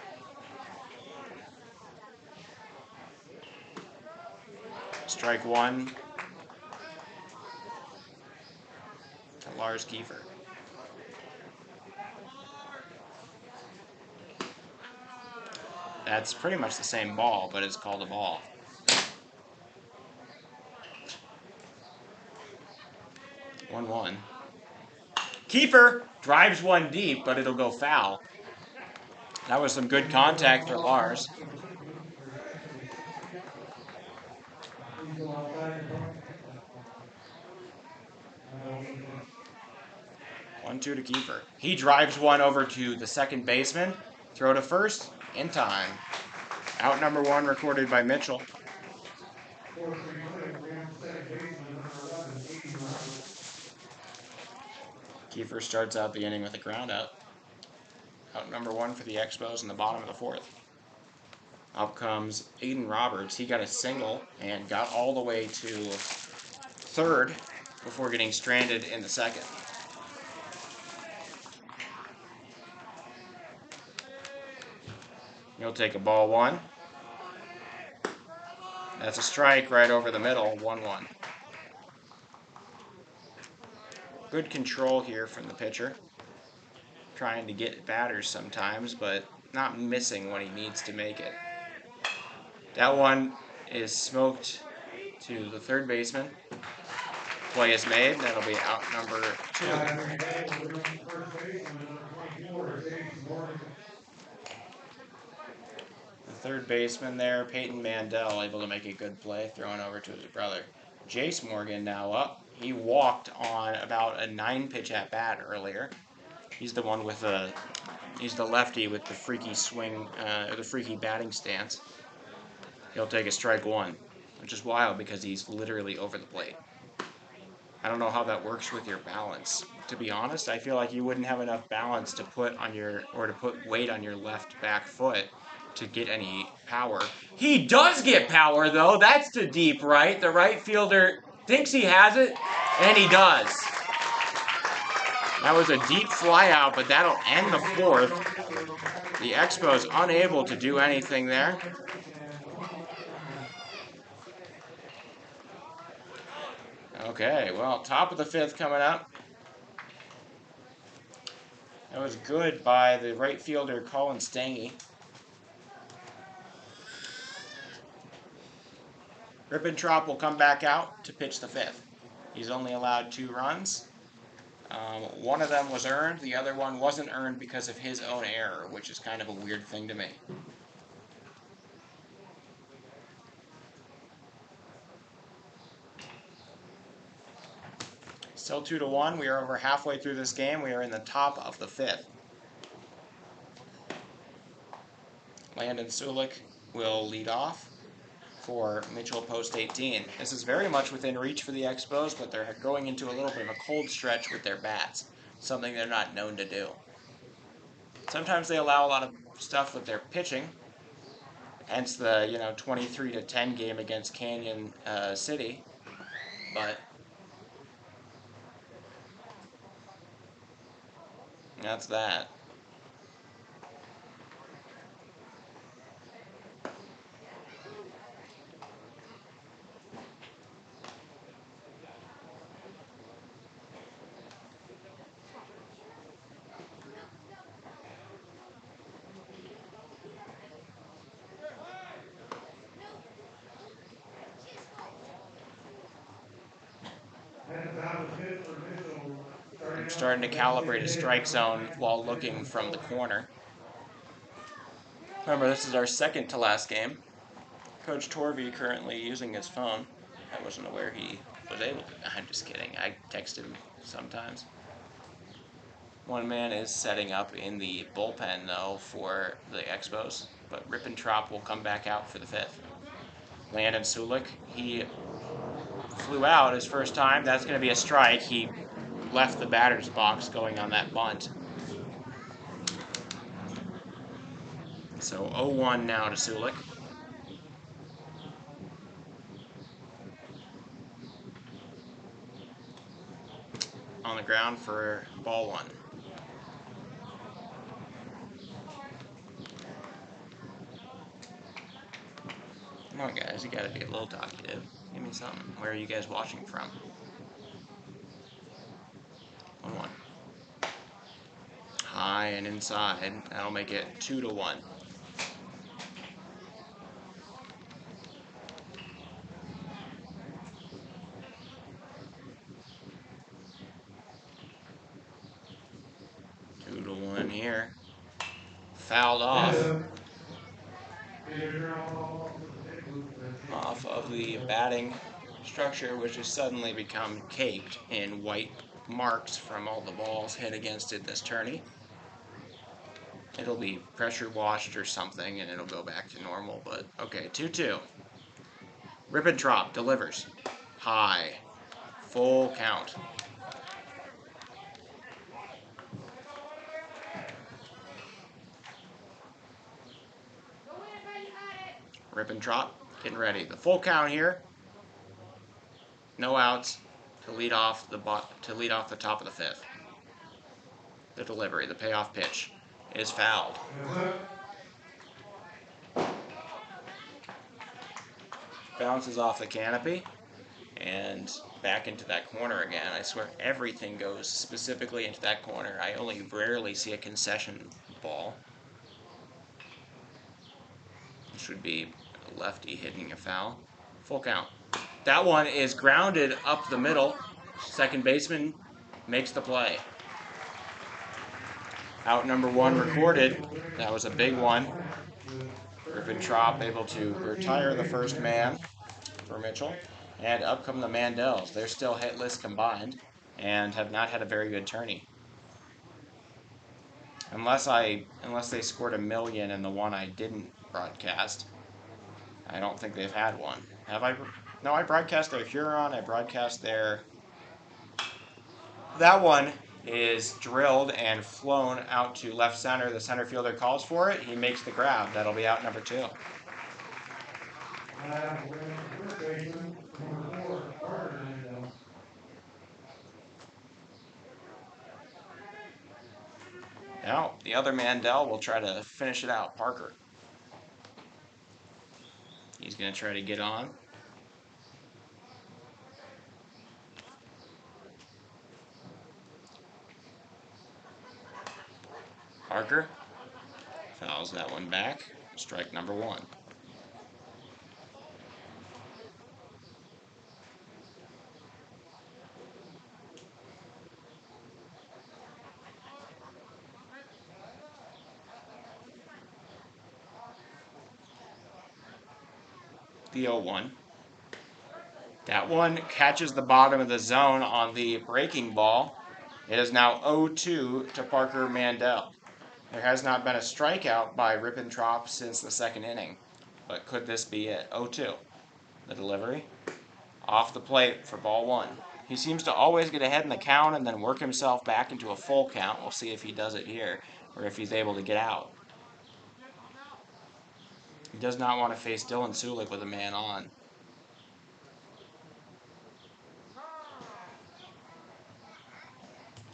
Strike 1 to Lars Kiefer. That's pretty much the same ball, but it's called a ball. 1-1. Kiefer drives one deep, but it'll go foul. That was some good contact for Lars. Please go outside and don't hit that ball. 1-2 to Kiefer. He drives one over to the second baseman. Throw to first in time. Out number 1 recorded by Mitchell. 4-3 ran to second baseman, number 11, Aiden Roberts. Kiefer starts out the inning with a ground out. Out number 1 for the Expos in the bottom of the 4th. Up comes Aiden Roberts. He got a single and got all the way to third before getting stranded in the second. He'll take a ball 1. That's a strike right over the middle, 1-1. Good control here from the pitcher. Trying to get batters sometimes, but not missing when he needs to make it. That one is smoked to the third baseman. Play is made. That'll be out number 2. The third baseman there, Peyton Mandel, able to make a good play, throwing over to his brother. Jace Morgan now up. He walked on about a 9-pitch at bat earlier. He's the one with he's the lefty with the freaky swing, the freaky batting stance. He'll take a strike 1, which is wild because he's literally over the plate. I don't know how that works with your balance. To be honest, I feel like you wouldn't have enough balance to put weight on your left back foot to get any power. He does get power though. That's to deep right. The right fielder thinks he has it, and he does. That was a deep fly out, but that'll end the 4th. The Expos unable to do anything there. Okay, well, top of the 5th coming up. That was good by the right fielder, Colin Stange. Ribbentrop will come back out to pitch the fifth. He's only allowed 2 runs. One of them was earned. The other one wasn't earned because of his own error, which is kind of a weird thing to me. Still 2-1. We are over halfway through this game. We are in the top of the fifth. Landon Sulik will lead off for Mitchell post 18. This is very much within reach for the Expos, but they're going into a little bit of a cold stretch with their bats, something they're not known to do. Sometimes they allow a lot of stuff with their pitching, hence the 23-10 game against Canyon City, but that's that. I'm starting to calibrate a strike zone while looking from the corner. Remember, this is our second to last game. Coach Torvey currently using his phone. I wasn't aware he was able to. I'm just kidding. I text him sometimes. One man is setting up in the bullpen, though, for the Expos, but Ribbentrop will come back out for the fifth. Landon Sulik, he flew out his first time. That's going to be a strike. He left the batter's box going on that bunt. So 0-1 now to Sulik. On the ground for ball 1. Come on, guys, you gotta be a little talkative. Give me something. Where are you guys watching from? 1-1. High and inside. That'll make it 2-1. Here. Fouled off of the batting structure, which has suddenly become caked in white marks from all the balls hit against it this tourney. It'll be pressure washed or something, and it'll go back to normal, but okay, 2-2. Ribbentrop delivers. High. Full count. Ribbentrop getting ready. The full count here. No outs to lead off the top of the fifth. The delivery, the payoff pitch, is fouled. Bounces off the canopy and back into that corner again. I swear everything goes specifically into that corner. I only rarely see a concession ball. This would be a lefty hitting a foul. Full count. That one is grounded up the middle. Second baseman makes the play. Out number 1 recorded. That was a big one. Ribbentrop able to retire the first man for Mitchell. And up come the Mandels. They're still hitless combined and have not had a very good tourney. Unless they scored 1,000,000 in the one I didn't broadcast. I don't think they've had one. Have I? No, I broadcast their Huron. I broadcast their... That one is drilled and flown out to left center. The center fielder calls for it. He makes the grab. That'll be out number 2. Now, the other Mandel will try to finish it out, Parker. He's going to try to get on. Parker fouls that one back. Strike number 1. The 0-1. That one catches the bottom of the zone on the breaking ball. It is now 0-2 to Parker Mandel. There has not been a strikeout by Rippentrop since the second inning, but could this be it? 0-2. The delivery off the plate for ball 1. He seems to always get ahead in the count and then work himself back into a full count. We'll see if he does it here or if he's able to get out. He does not want to face Dylan Sulik with a man on.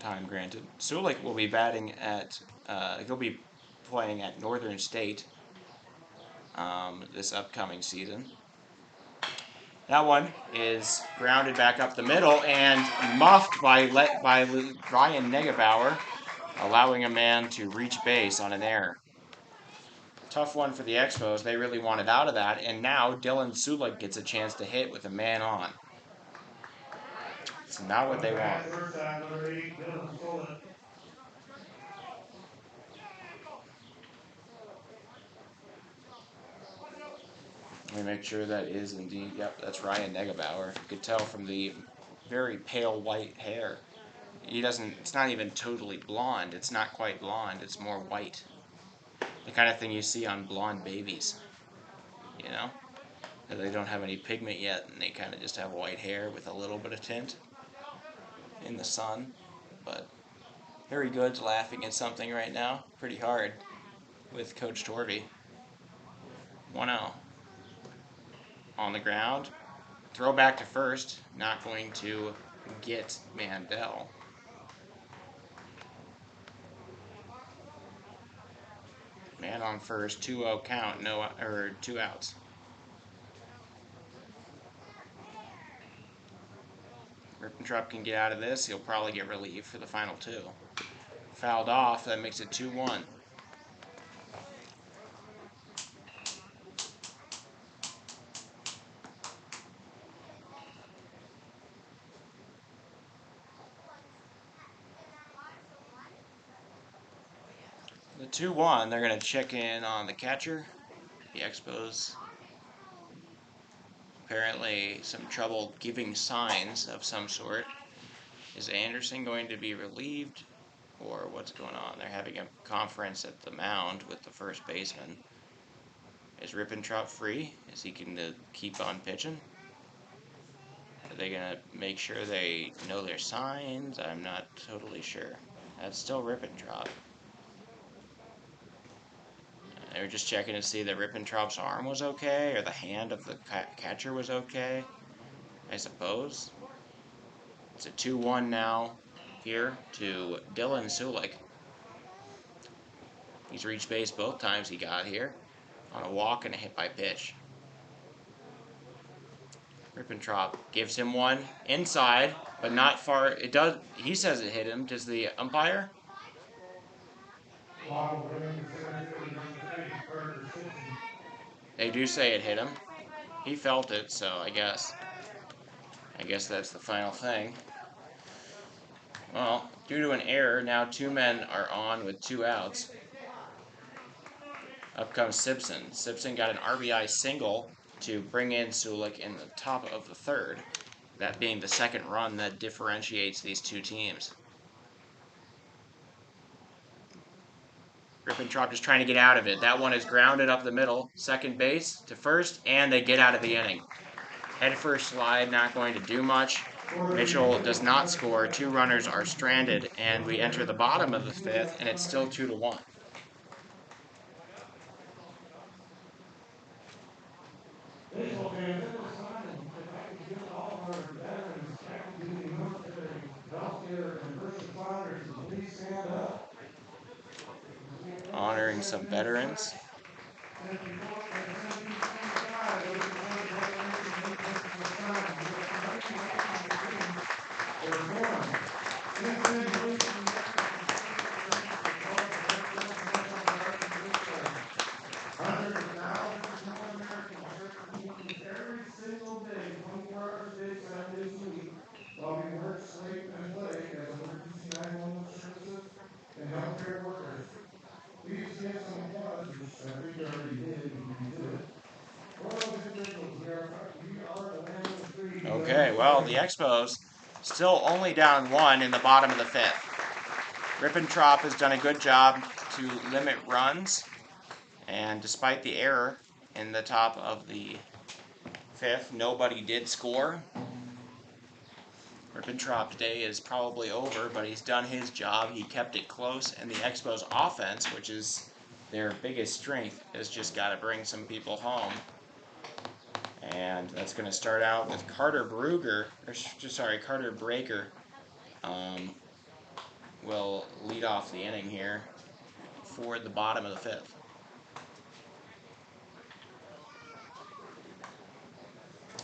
Time granted. Sulik will be batting at, he'll be playing at Northern State this upcoming season. That one is grounded back up the middle and muffed by Ryan Negebauer, allowing a man to reach base on an error. Tough one for the Expos. They really wanted out of that, and now Dylan Sulik gets a chance to hit with a man on. It's not what they want. Let me make sure that is indeed, yep, that's Ryan Negebauer. You could tell from the very pale white hair. It's not even totally blonde. It's not quite blonde. It's more white. The kind of thing you see on blonde babies, you know? They don't have any pigment yet, and they kind of just have white hair with a little bit of tint in the sun. But Harry Good's laughing at something right now, pretty hard, with Coach Torvey. 1-0. On the ground. Throw back to first. Not going to get Mandel. Man on first, 2-0 count, 2 outs. Rippentrop can get out of this. He'll probably get relieved for the final 2. Fouled off, that makes it 2-1. The 2-1, they're going to check in on the catcher. The Expos apparently some trouble giving signs of some sort. Is Anderson going to be relieved, or what's going on? They're having a conference at the mound with the first baseman. Is Rippentrop free? Is he going to keep on pitching? Are they going to make sure they know their signs? I'm not totally sure. That's still Rippentrop. They were just checking to see that Rippentrop's arm was okay, or the hand of the catcher was okay, I suppose. It's a 2-1 now here to Dylan Sulik. He's reached base both times he got here, on a walk and a hit by pitch. Rippentrop gives him one inside, but not far. It does. He says it hit him. Does the umpire? They do say it hit him. He felt it, so I guess that's the final thing. Well, due to an error, now 2 men are on with 2 outs. Up comes Simpson. Simpson got an RBI single to bring in Sulik in the top of the 3rd. That being the second run that differentiates these 2 teams. Rippentrop just trying to get out of it. That one is grounded up the middle. Second base to first, and they get out of the inning. Head first slide, not going to do much. Mitchell does not score. 2 runners are stranded, and we enter the bottom of the 5th, and it's still 2-1. Baseball fans, at this time, if I could get all of our veterans, active duty military, healthcare, and first responders to please stand up. Honoring some veterans. Since 1725, those who served veterans and made personal signs, we have promoted recognitions they were born. Since then, police and veterans well, the Expos still only down 1 in the bottom of the 5th. Ribbentrop has done a good job to limit runs, and despite the error in the top of the 5th, nobody did score. Ribbentrop day is probably over, but he's done his job. He kept it close, and the Expos offense, which is their biggest strength, has just got to bring some people home. And that's going to start out with Carter Breaker will lead off the inning here for the bottom of the 5th.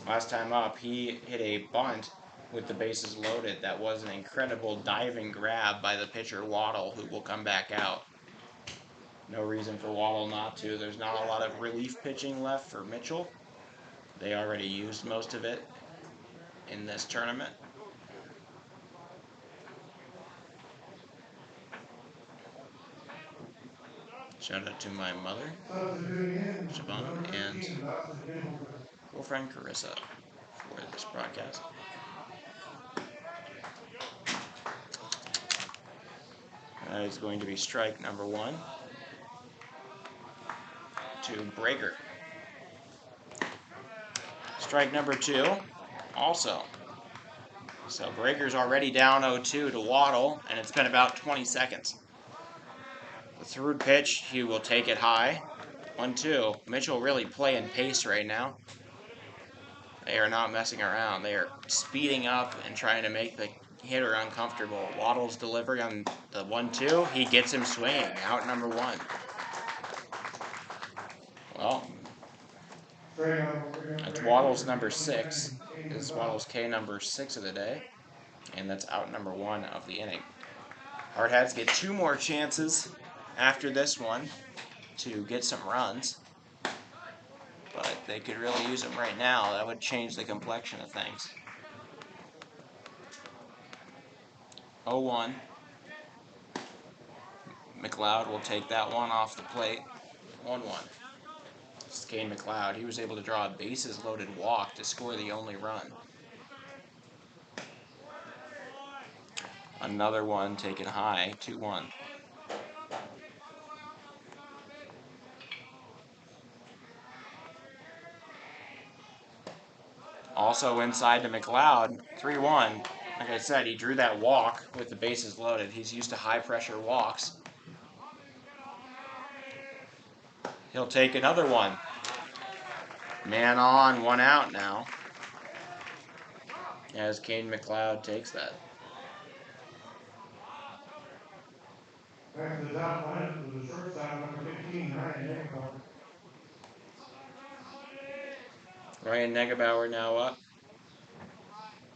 Last time up, he hit a bunt with the bases loaded. That was an incredible diving grab by the pitcher Waddle, who will come back out. No reason for Waddle not to. There's not a lot of relief pitching left for Mitchell. They already used most of it in this tournament. Shout out to my mother, Siobhan, and girlfriend Carissa for this broadcast. That is going to be strike number 1 to Breaker. Strike number 2 also. So Breaker's already down 0-2 to Waddle, and it's been about 20 seconds. The third pitch, he will take it high. 1-2. Mitchell really playing pace right now. They are not messing around. They are speeding up and trying to make the hitter uncomfortable. Waddle's delivery on the 1-2. He gets him swinging. Out number 1. Well, that's Waddle's number 6. This is Waddle's K number 6 of the day. And that's out number 1 of the inning. Hardhats get 2 more chances after this one to get some runs. But they could really use them right now. That would change the complexion of things. 0-1. McLeod will take that one off the plate. 1-1. This is Kane McLeod. He was able to draw a bases-loaded walk to score the only run. Another one taken high, 2-1. Also inside to McLeod, 3-1. Like I said, he drew that walk with the bases loaded. He's used to high-pressure walks. He'll take another one. Man on, 1 out now. As Kane McLeod takes that. Back to the top line for the shortstop, number 15, Ryan Nickelbauer. Ryan Negebauer now up.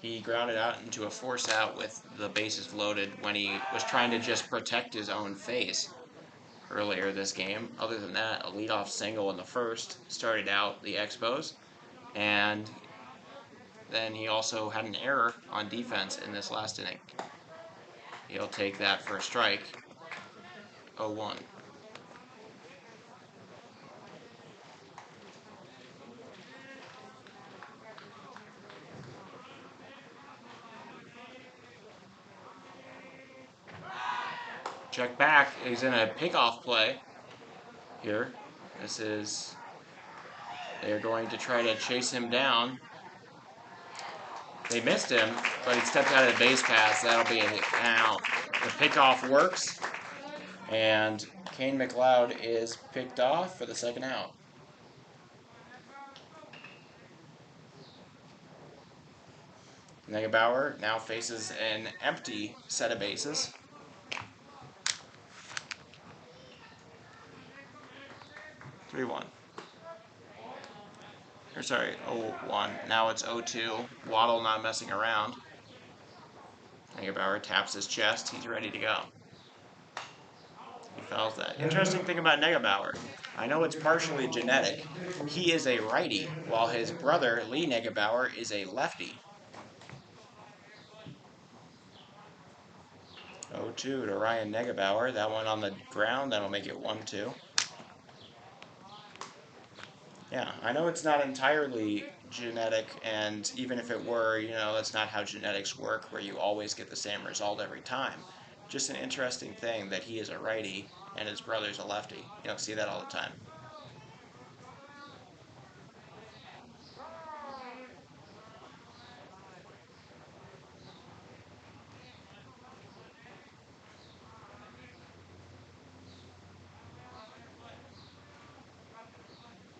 He grounded out into a force out with the bases loaded when he was trying to just protect his own face earlier this game. Other than that, a leadoff single in the first started out the Expos, and then he also had an error on defense in this last inning. He'll take that for a strike. 0-1. Check back. He's in a pickoff play here. They're going to try to chase him down. They missed him, but he stepped out of the base pass. That'll be an out. The pickoff works, and Kane McLeod is picked off for the second out. Negebauer now faces an empty set of bases. 3-1. Or sorry, 0-1. Now it's 0-2. Waddle not messing around. Negebauer taps his chest. He's ready to go. He fouls that. Interesting thing about Negebauer, I know it's partially genetic. He is a righty, while his brother, Lee Negebauer, is a lefty. 0-2 to Ryan Negebauer. That one on the ground. That'll make it 1-2. Yeah, I know it's not entirely genetic, and even if it were, that's not how genetics work, where you always get the same result every time. Just an interesting thing that he is a righty and his brother's a lefty. You don't see that all the time.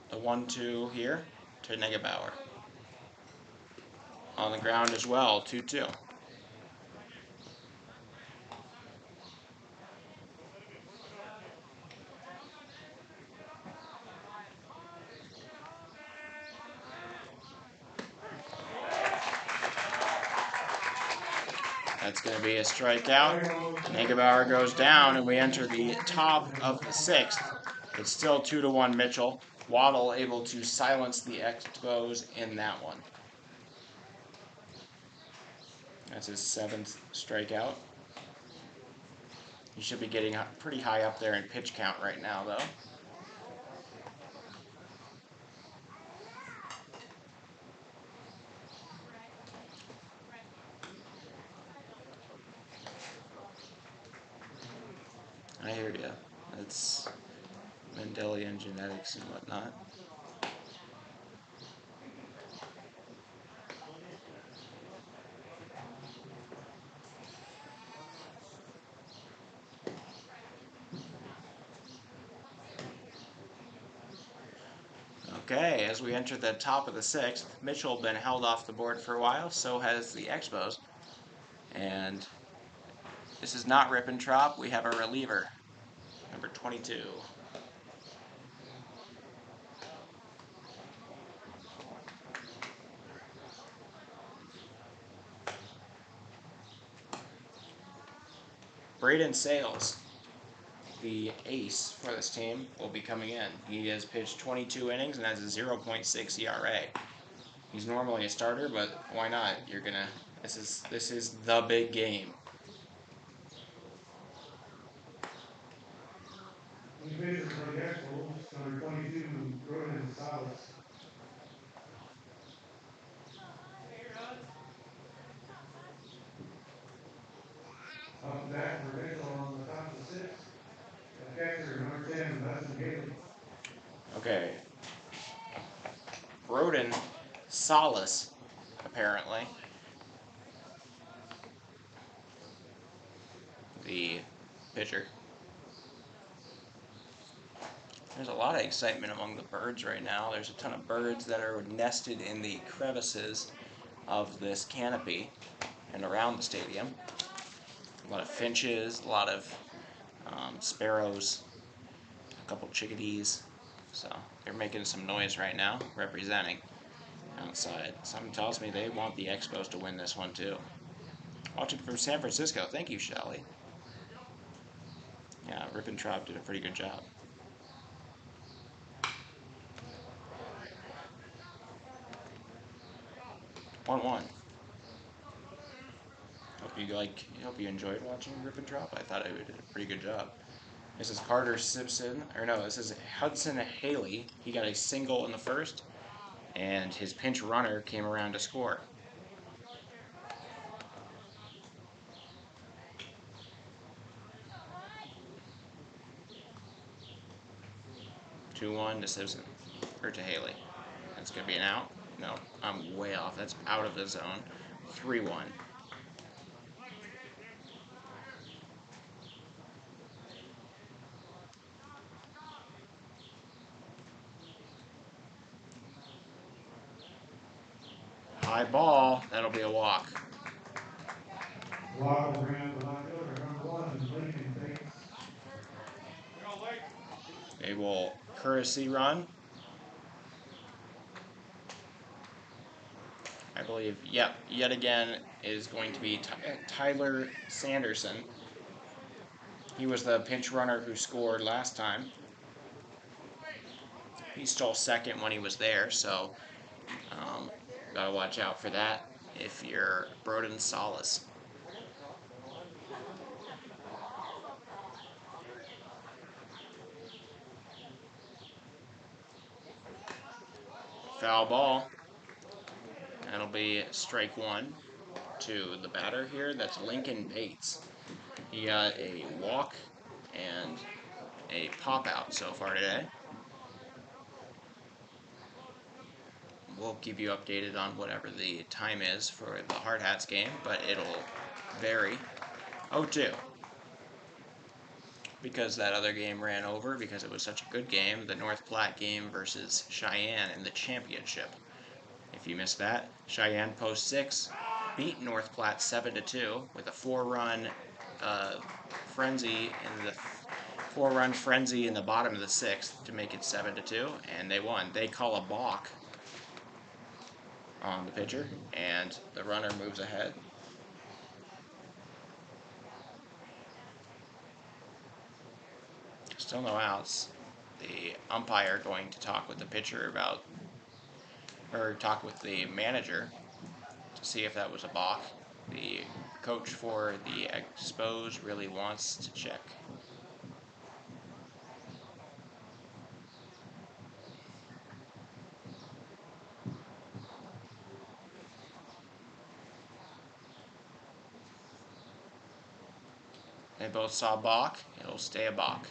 The 1-2 here to Negebauer. On the ground as well, 2-2. That's going to be a strikeout. Negebauer goes down, and we enter the top of the sixth. It's still 2-1 Mitchell. Waddle able to silence the Expos in that one. That's his seventh strikeout. He should be getting pretty high up there in pitch count right now, though. I hear you. It's Mendelian genetics and whatnot. Okay, as we enter the top of the sixth, Mitchell been held off the board for a while, so has the Expos. And this is not Rippentrop, we have a reliever, number 22. Braden Sales, the ace for this team, will be coming in. He has pitched 22 innings and has a 0.6 ERA. He's normally a starter, but why not? This is the big game. New pitcher for the Expos, number 22, Roden Salas. Up to bat for Mitchell on the top of the sixth. Catcher, number 10, Hudson Haley. Okay. Roden Salas, apparently. The pitcher. There's a lot of excitement among the birds right now. There's a ton of birds that are nested in the crevices of this canopy and around the stadium. A lot of finches, a lot of sparrows, a couple chickadees. So they're making some noise right now, representing outside. Something tells me they want the Expos to win this one too. Watching from San Francisco. Thank you, Shelly. Yeah, Rippentrop did a pretty good job. 1-1. Hope you enjoyed watching Rippentrop. I thought I did a pretty good job. This is Carter Simpson, or no, this is Hudson Haley. He got a single in the first, and his pinch runner came around to score. 2-1 to Simpson, or to Haley. That's gonna be an out. No, I'm way off. That's out of the zone. 3-1. High ball. That'll be a walk. Walk will bring up the left fielder, number 1, Lincoln Bates. They will courtesy run. I believe, yep, yet again is going to be Tyler Sanderson. He was the pinch runner who scored last time. He stole second when he was there, so gotta watch out for that if you're Broden Solace. Foul ball. That'll be strike one to the batter here. That's Lincoln Bates. He got a walk and a pop out so far today. We'll keep you updated on whatever the time is for the Hard Hats game, but it'll vary. 0-2. Because that other game ran over, because it was such a good game, the North Platte game versus Cheyenne in the championship. If you missed that, Cheyenne Post 6 beat North Platte 7-2 with a four-run frenzy in the bottom of the sixth to make it 7-2, and they won. They call a balk on the pitcher, and the runner moves ahead. Still no outs. The umpire going to talk with the pitcher talk with the manager to see if that was a balk. The coach for the Expos really wants to check. They both saw balk. It'll stay a balk.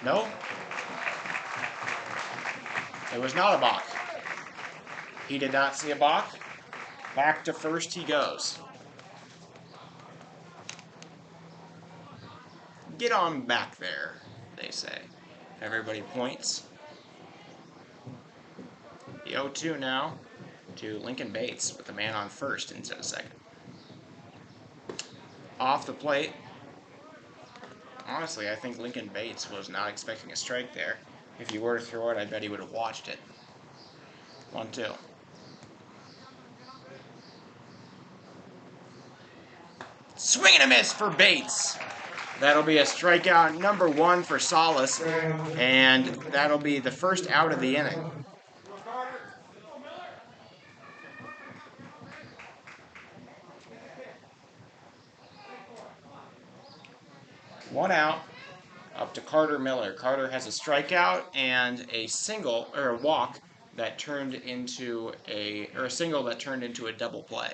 No. It was not a balk. He did not see a balk. Back to first he goes. Get on back there, they say. Everybody points. The 0-2 now to Lincoln Bates with the man on first instead of second. Off the plate. Honestly, I think Lincoln Bates was not expecting a strike there. If he were to throw it, I bet he would have watched it. 1-2. Swing and a miss for Bates. That'll be a strikeout number one for Solace, and that'll be the first out of the inning. One out, up to Carter Miller. Carter has a strikeout and a single, or a walk, that turned into a single that turned into a double play.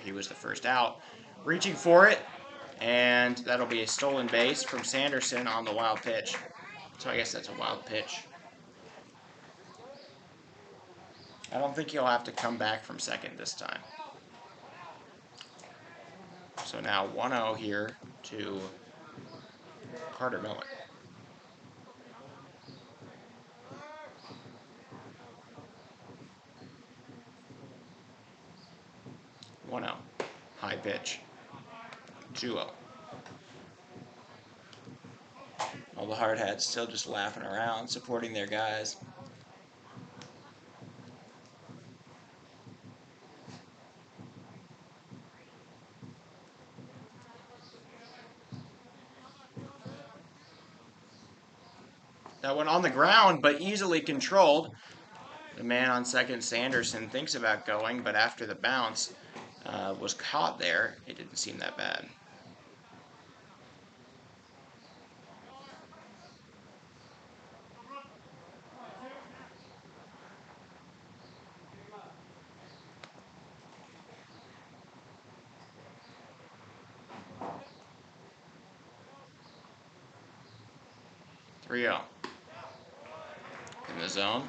He was the first out. Reaching for it, and that'll be a stolen base from Sanderson on the wild pitch. So I guess that's a wild pitch. I don't think he'll have to come back from second this time. So now 1-0 here to Carter Miller. High pitch. 2-0. All the hard hats still just laughing around, supporting their guys. That one on the ground, but easily controlled. The man on second, Sanderson, thinks about going, but after the bounce was caught there, it didn't seem that bad. In the zone.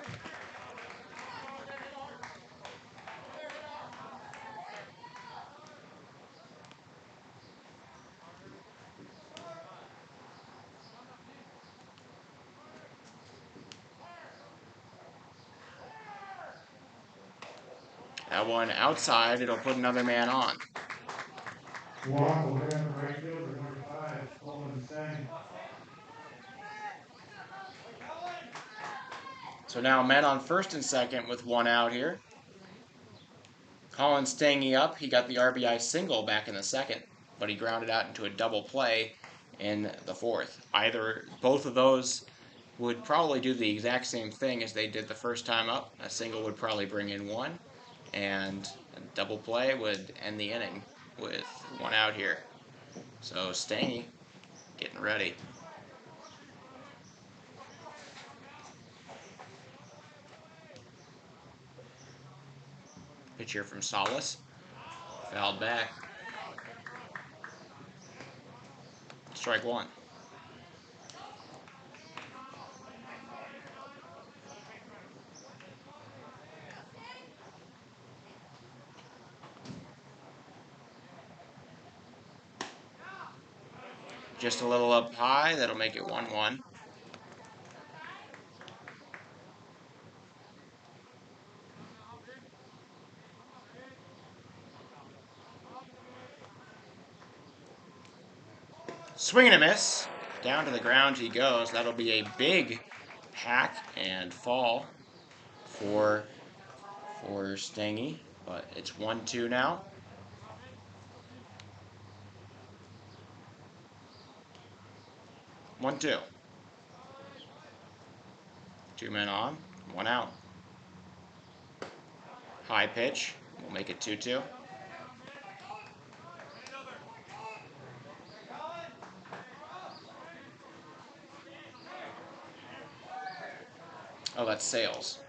That one outside, it'll put another man on. Walk will hit the right fielder, number 5, Colin Stang. So now men on first and second with one out here. Colin Stangy up. He got the RBI single back in the second, but he grounded out into a double play in the fourth. Both of those would probably do the exact same thing as they did the first time up. A single would probably bring in one, and a double play would end the inning with one out here. So Stangy getting ready. Pitch here from Solace. Fouled back. Strike one. Just a little up high. That'll make it 1-1. Swing and a miss. Down to the ground he goes. That'll be a big hack and fall for Stangy, but it's 1-2 now. One, two. Two men on, one out. High pitch. We'll make it 2-2. Oh, that's Sales.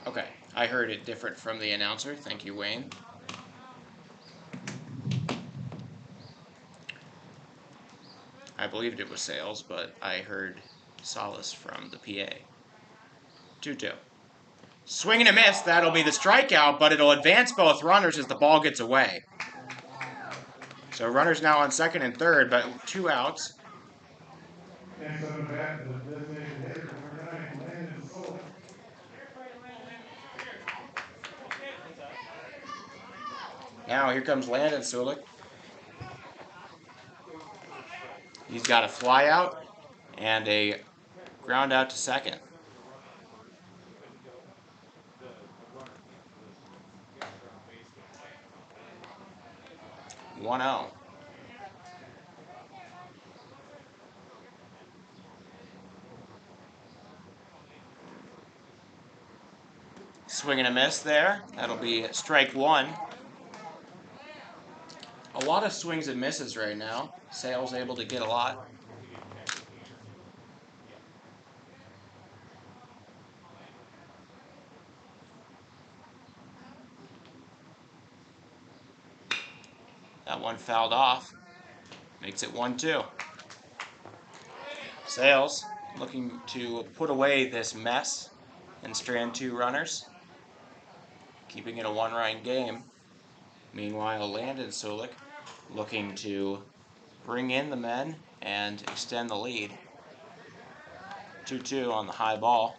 Okay, I heard it different from the announcer. Thank you, Wayne. I believed it was Sales, but I heard Solace from the PA. 2-2. Swing and a miss. That'll be the strikeout, but it'll advance both runners as the ball gets away. So runners now on second and third, but 2 outs. Next on the bat, the designated hitter, number 9, Landon Solik. Now here comes Landon Sulik. He's got a fly out and a ground out to second. 1-0. Swing and a miss there. That'll be strike one. A lot of swings and misses right now. Sale's able to get a lot. That one fouled off. Makes it 1-2. Sales looking to put away this mess and strand 2 runners, keeping it a 1-run game. Meanwhile, Landon Sulik looking to bring in the men and extend the lead. 2-2 on the high ball.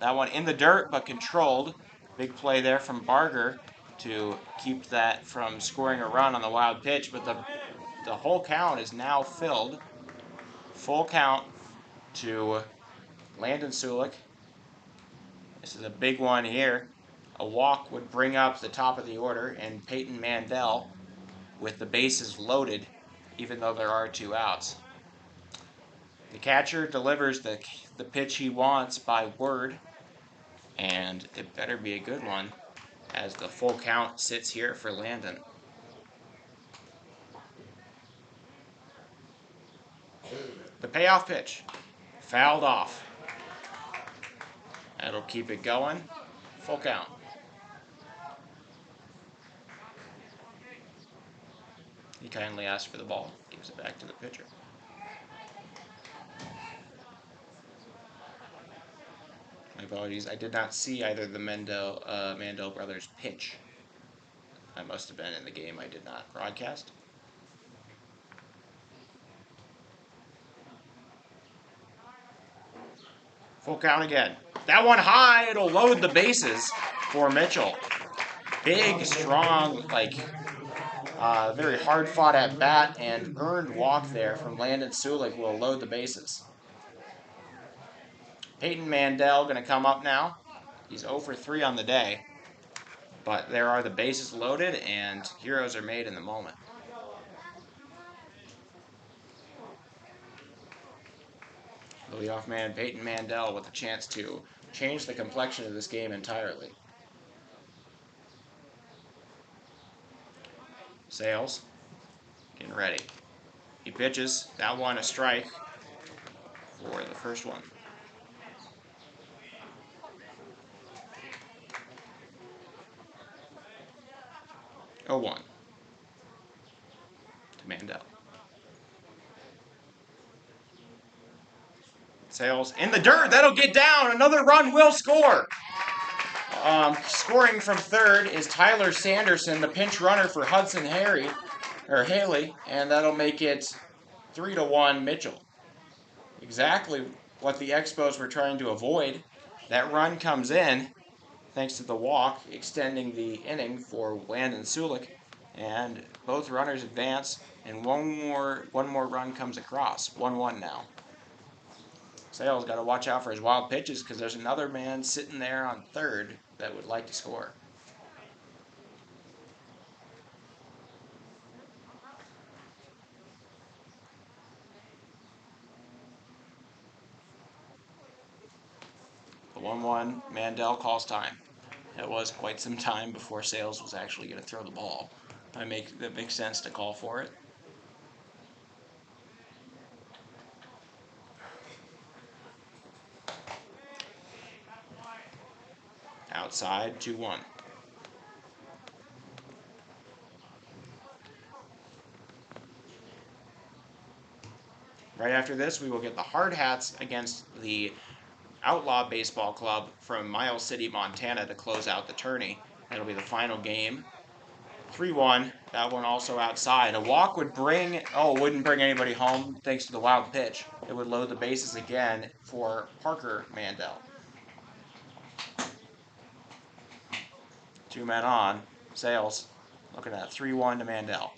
That one in the dirt, but controlled. Big play there from Barger to keep that from scoring a run on the wild pitch, but the whole count is now filled. Full count to Landon Sulik. This is a big one here. A walk would bring up the top of the order, and Peyton Mandel with the bases loaded, even though there are 2 outs. The catcher delivers the pitch he wants by word, and it better be a good one, as the full count sits here for Landon. The payoff pitch, fouled off. That'll keep it going. Full count. He kindly asked for the ball, gives it back to the pitcher. My apologies, I did not see either the Mandel brothers pitch. I must have been in the game I did not broadcast. Full count again. That one high, it'll load the bases for Mitchell. Big, strong, very hard fought at bat and earned walk there from Landon Sulik will load the bases. Peyton Mandel going to come up now. He's 0 for 3 on the day, but there are the bases loaded and heroes are made in the moment. The leadoff man, Peyton Mandel, with a chance to change the complexion of this game entirely. Sales, getting ready. He pitches. That one a strike for the first one. 0-1 to Mandel. Sales in the dirt. That'll get down. Another run will score. Scoring from third is Tyler Sanderson, the pinch runner for Hudson Haley, and that'll make it 3-1 Mitchell. Exactly what the Expos were trying to avoid. That run comes in thanks to the walk, extending the inning for Landon Sulik, and both runners advance, and one more run comes across. 1-1 now. Sale's got to watch out for his wild pitches because there's another man sitting there on third that would like to score. The 1-1, Mandel calls time. It was quite some time before Sales was actually going to throw the ball. That makes sense to call for it. Outside, 2-1. Right after this, we will get the Hard Hats against the Outlaw Baseball Club from Miles City, Montana to close out the tourney. That'll be the final game. 3-1. That one also outside. A walk wouldn't bring anybody home thanks to the wild pitch. It would load the bases again for Parker Mandel. 2 men on. Sales looking at 3-1 to Mandel.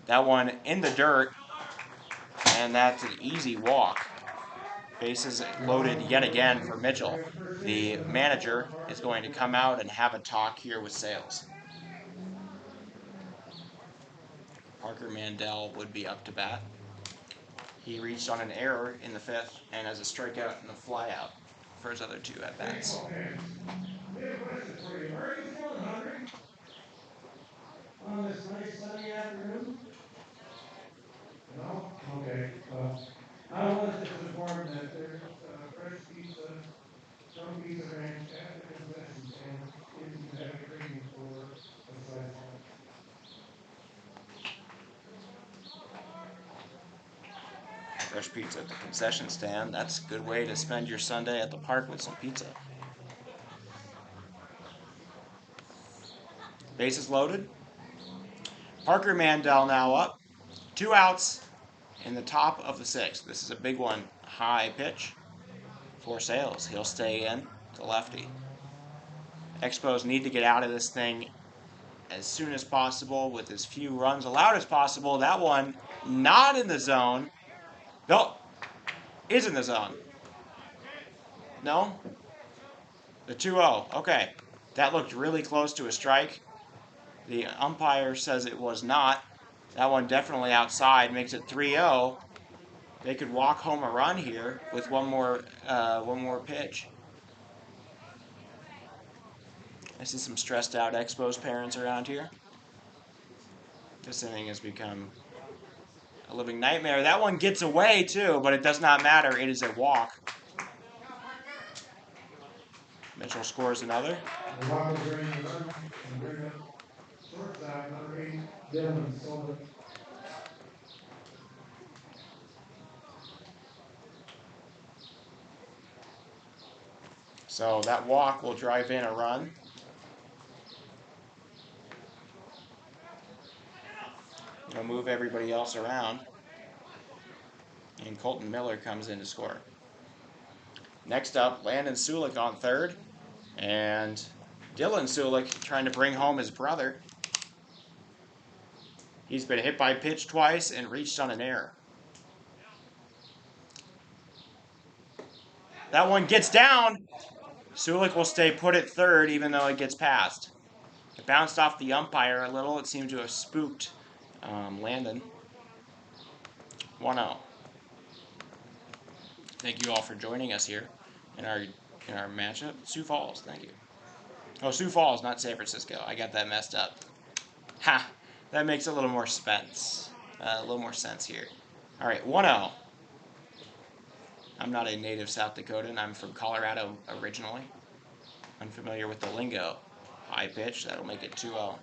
That one in the dirt, and that's an easy walk. Bases loaded yet again for Mitchell. The manager is going to come out and have a talk here with Sales. Parker Mandel would be up to bat. He reached on an error in the fifth and has a strikeout and a flyout for his other 2 at-bats. We have a question for you. Are you feeling hungry on this nice sunny afternoon? No? Okay. Well, I was just informed that there's fresh pizza from Pizza Ranch at the concession stand if you have a craving for a slice of that. Fresh pizza at the concession stand. That's a good way to spend your Sunday at the park with some pizza. Bases loaded. Parker Mandel now up. 2 outs in the top of the 6th. This is a big one. High pitch for Sales. He'll stay in to lefty. Expos need to get out of this thing as soon as possible with as few runs allowed as possible. That one not in the zone. No, is in the zone. No? The 2-0. Okay. That looked really close to a strike. The umpire says it was not. That one definitely outside, makes it 3-0. They could walk home a run here with one more pitch. I see some stressed out Expos parents around here. This inning has become a living nightmare. That one gets away too, but it does not matter. It is a walk. Mitchell scores another. The walk will bring the run and bring up shortstop number 8, Dylan Solik. So that walk will drive in a run. It'll move everybody else around. And Colton Miller comes in to score. Next up, Landon Sulik on third. And Dylan Sulik trying to bring home his brother. He's been hit by pitch twice and reached on an error. That one gets down. Sulik will stay put at third even though it gets past. It bounced off the umpire a little. It seemed to have spooked Landon. 1-0. Thank you all for joining us here in our matchup. Sioux Falls, thank you. Oh, Sioux Falls, not San Francisco. I got that messed up. Ha! That makes a little more suspense. a little more sense here. All right, 1-0. I'm not a native South Dakotan. I'm from Colorado originally. Unfamiliar with the lingo. High pitch, that'll make it 2-0.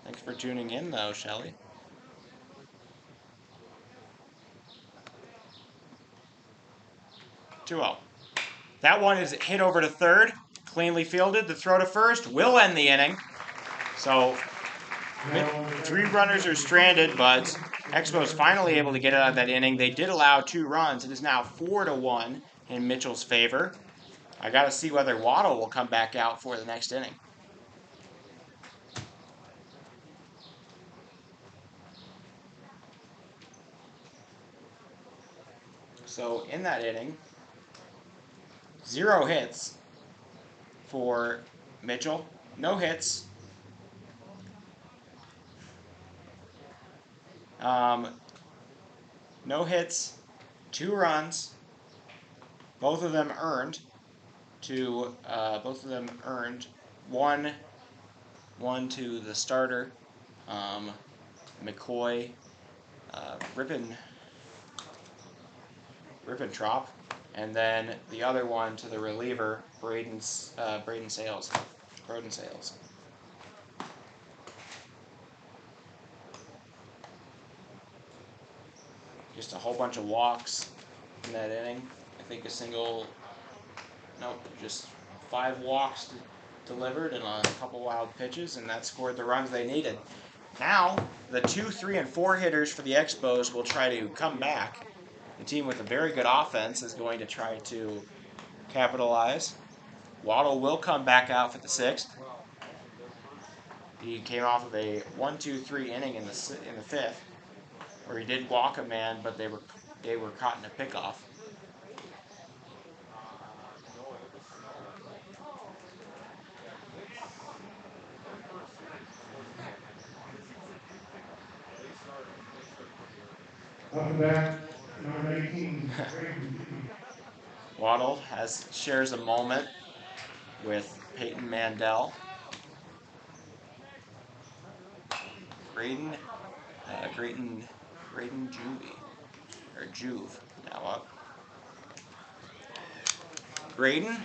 Thanks for tuning in, though, Shelly. 2-0. That one is hit over to third, cleanly fielded. The throw to first will end the inning. So 3 runners are stranded, but Expos finally able to get out of that inning. They did allow 2 runs. It is now 4-1 in Mitchell's favor. I got to see whether Waddle will come back out for the next inning. So in that inning, 0 hits for Mitchell, no hits. No hits, 2 runs, both of them earned. Both of them earned. One to the starter, McCoy, Rippentrop, and then the other one to the reliever, Braden Sales. Just a whole bunch of walks in that inning. I think just 5 walks delivered and a couple wild pitches, and that scored the runs they needed. Now, the 2, 3, and 4 hitters for the Expos will try to come back. The team with a very good offense is going to try to capitalize. Waddle will come back out for the 6th. He came off of a 1-2-3 inning in the 5th, where he did walk a man, but they were caught in a pickoff. Welcome back, number 19, Waddle shares a moment with Peyton Mandel. Graydon Juve now up. Graydon,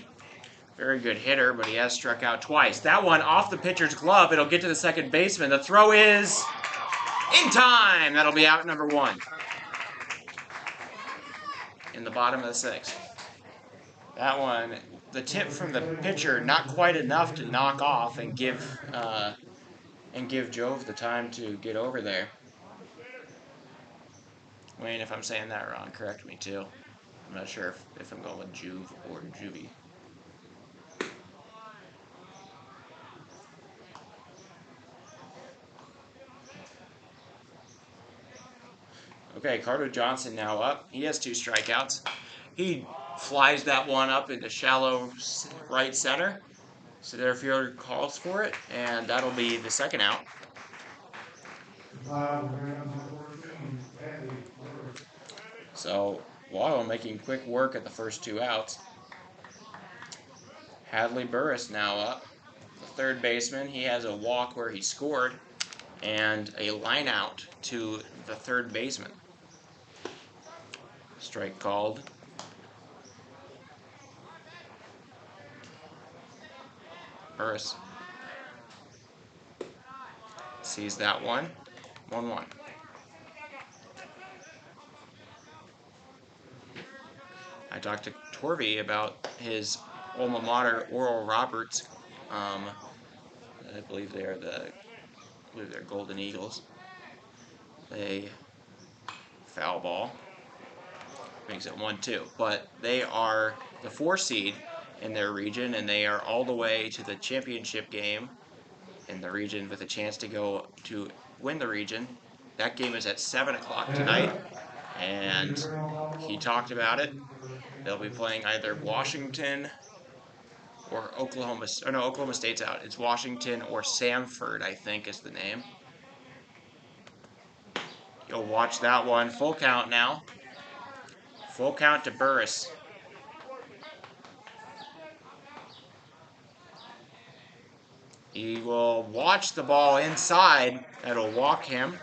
very good hitter, but he has struck out twice. That one off the pitcher's glove. It'll get to the second baseman. The throw is in time. That'll be out number 1 in the bottom of the 6th. That one, the tip from the pitcher, not quite enough to knock off and give Jove the time to get over there. Wayne, if I'm saying that wrong, correct me too. I'm not sure if I'm going with Juve or Juvie. Okay, Carter Johnson now up. He has 2 strikeouts. He flies that one up into shallow right center. Center fielder calls for it, and that'll be the 2nd out. So Waddle making quick work at the first 2 outs. Hadley Burris now up, the 3rd baseman. He has a walk where he scored, and a line out to the 3rd baseman. Strike called. Burris sees that one. 1-1. I talked to Torvey about his alma mater, Oral Roberts. I believe they're Golden Eagles. They foul ball. Makes it 1-2. But they are the 4 seed in their region, and they are all the way to the championship game in the region with a chance to go to win the region. That game is at 7 o'clock tonight, and he talked about it. They'll be playing either Washington or Oklahoma. Oh no, Oklahoma State's out. It's Washington or Samford, I think is the name. You'll watch that one. Full count now. Full count to Burris. He will watch the ball inside. That'll walk him.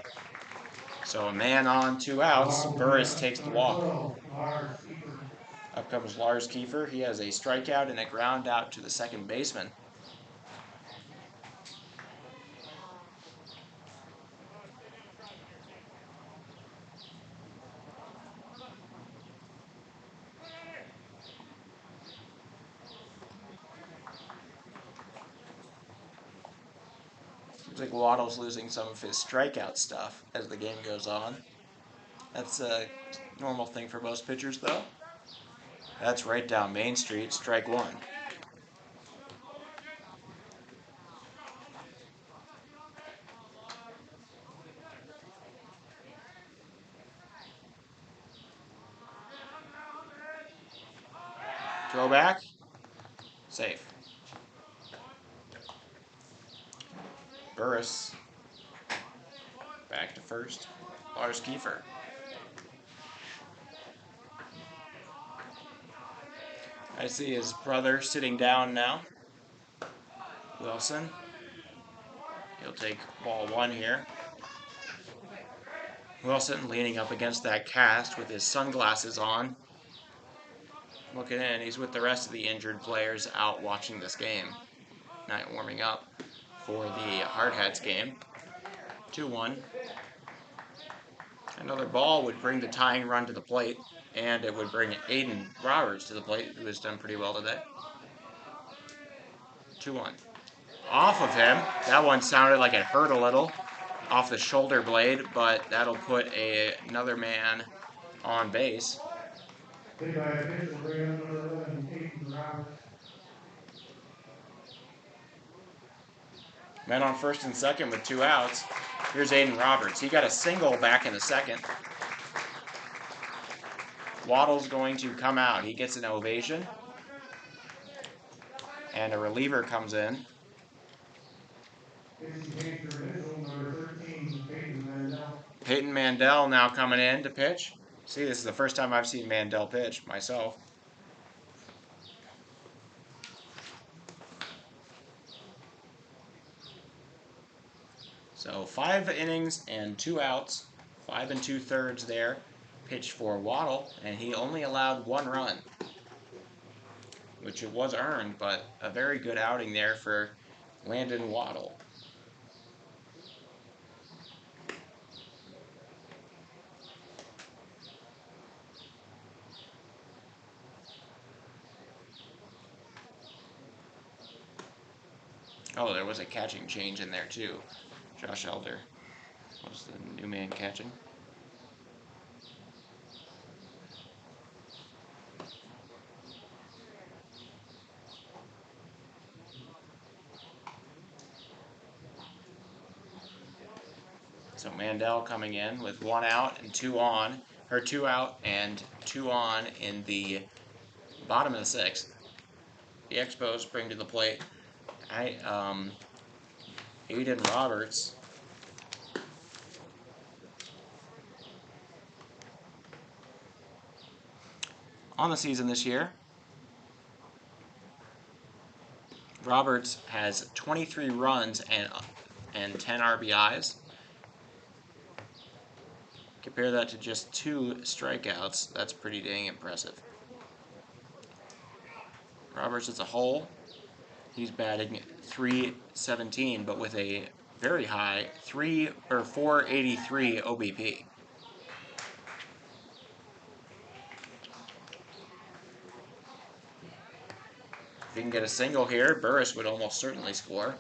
So a man on, 2 outs. Burris takes the walk. Up comes Lars Kiefer. He has a strikeout and a ground out to the second baseman. Seems like Waddle's losing some of his strikeout stuff as the game goes on. That's a normal thing for most pitchers, though. That's right down Main Street, strike 1. Throwback. Safe. Burris. Back to first. Lars Kiefer. I see his brother sitting down now. Wilson. He'll take ball 1 here. Wilson leaning up against that cast with his sunglasses on. Looking in, he's with the rest of the injured players out watching this game. Not warming up for the Hard Hats game. 2-1. Another ball would bring the tying run to the plate, and it would bring Aiden Roberts to the plate, who has done pretty well today. 2-1. Off of him. That one sounded like it hurt a little off the shoulder blade, but that'll put another man on base. Men on first and second with 2 outs. Here's Aiden Roberts. He got a single back in the second. Waddle's going to come out. He gets an ovation. And a reliever comes in. Peyton Mandel now coming in to pitch. See, this is the first time I've seen Mandel pitch myself. So 5 innings and 2 outs, 5 2/3 there. Pitch for Waddle, and he only allowed 1 run, which it was earned, but a very good outing there for Landon Waddle. Oh, there was a catching change in there too. Josh Elder was the new man catching. So Mandel coming in with 1 out and 2 on, or 2 out and 2 on in the bottom of the 6th. The Expos bring to the plate Aiden Roberts. On the season this year, Roberts has 23 runs and 10 RBIs. Compare that to just 2 strikeouts. That's pretty dang impressive. Roberts as a whole, he's batting .317, but with a very high 483 OBP. If he can get a single here, Burris would almost certainly score.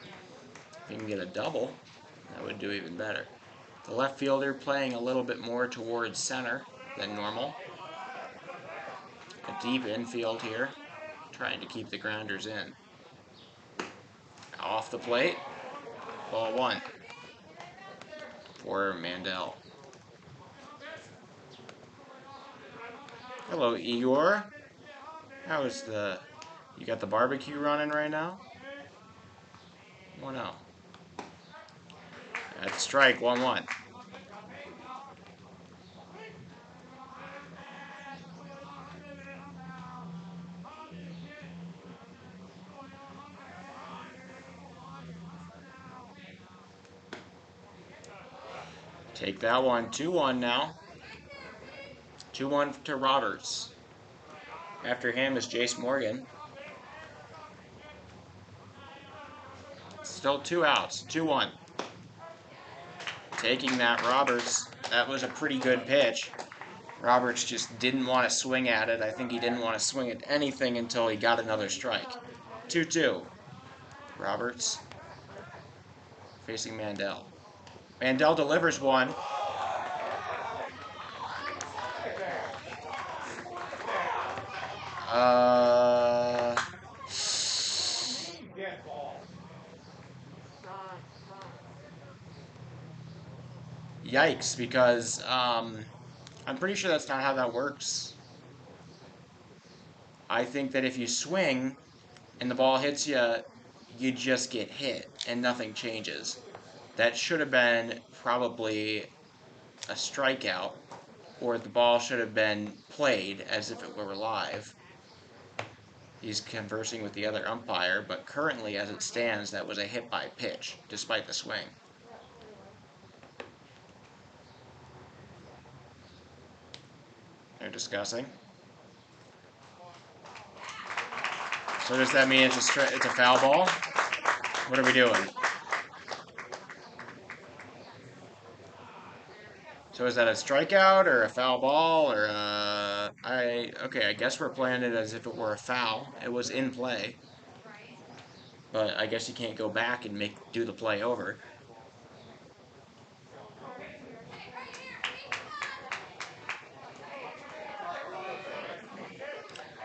If he can get a double, that would do even better. The left fielder playing a little bit more towards center than normal. A deep infield here, trying to keep the grounders in. Off the plate, ball 1 for Mandel. Hello, Igor. How's you got the barbecue running right now? 1-0. That's strike, 1-1. Take that one. 2-1 now. 2-1 to Roberts. After him is Jace Morgan. Still 2 outs. 2-1. Taking that, Roberts. That was a pretty good pitch. Roberts just didn't want to swing at it. I think he didn't want to swing at anything until he got another strike. 2-2. Roberts facing Mandel. Mandel delivers one. Yikes, because I'm pretty sure that's not how that works. I think that if you swing and the ball hits you, you just get hit and nothing changes. That should have been probably a strikeout, or the ball should have been played as if it were live. He's conversing with the other umpire, but currently, as it stands, that was a hit by pitch, despite the swing. They're discussing. So does that mean it's a foul ball? What are we doing? So is that a strikeout or a foul ball or okay, I guess we're playing it as if it were a foul. It was in play. But I guess you can't go back and do the play over.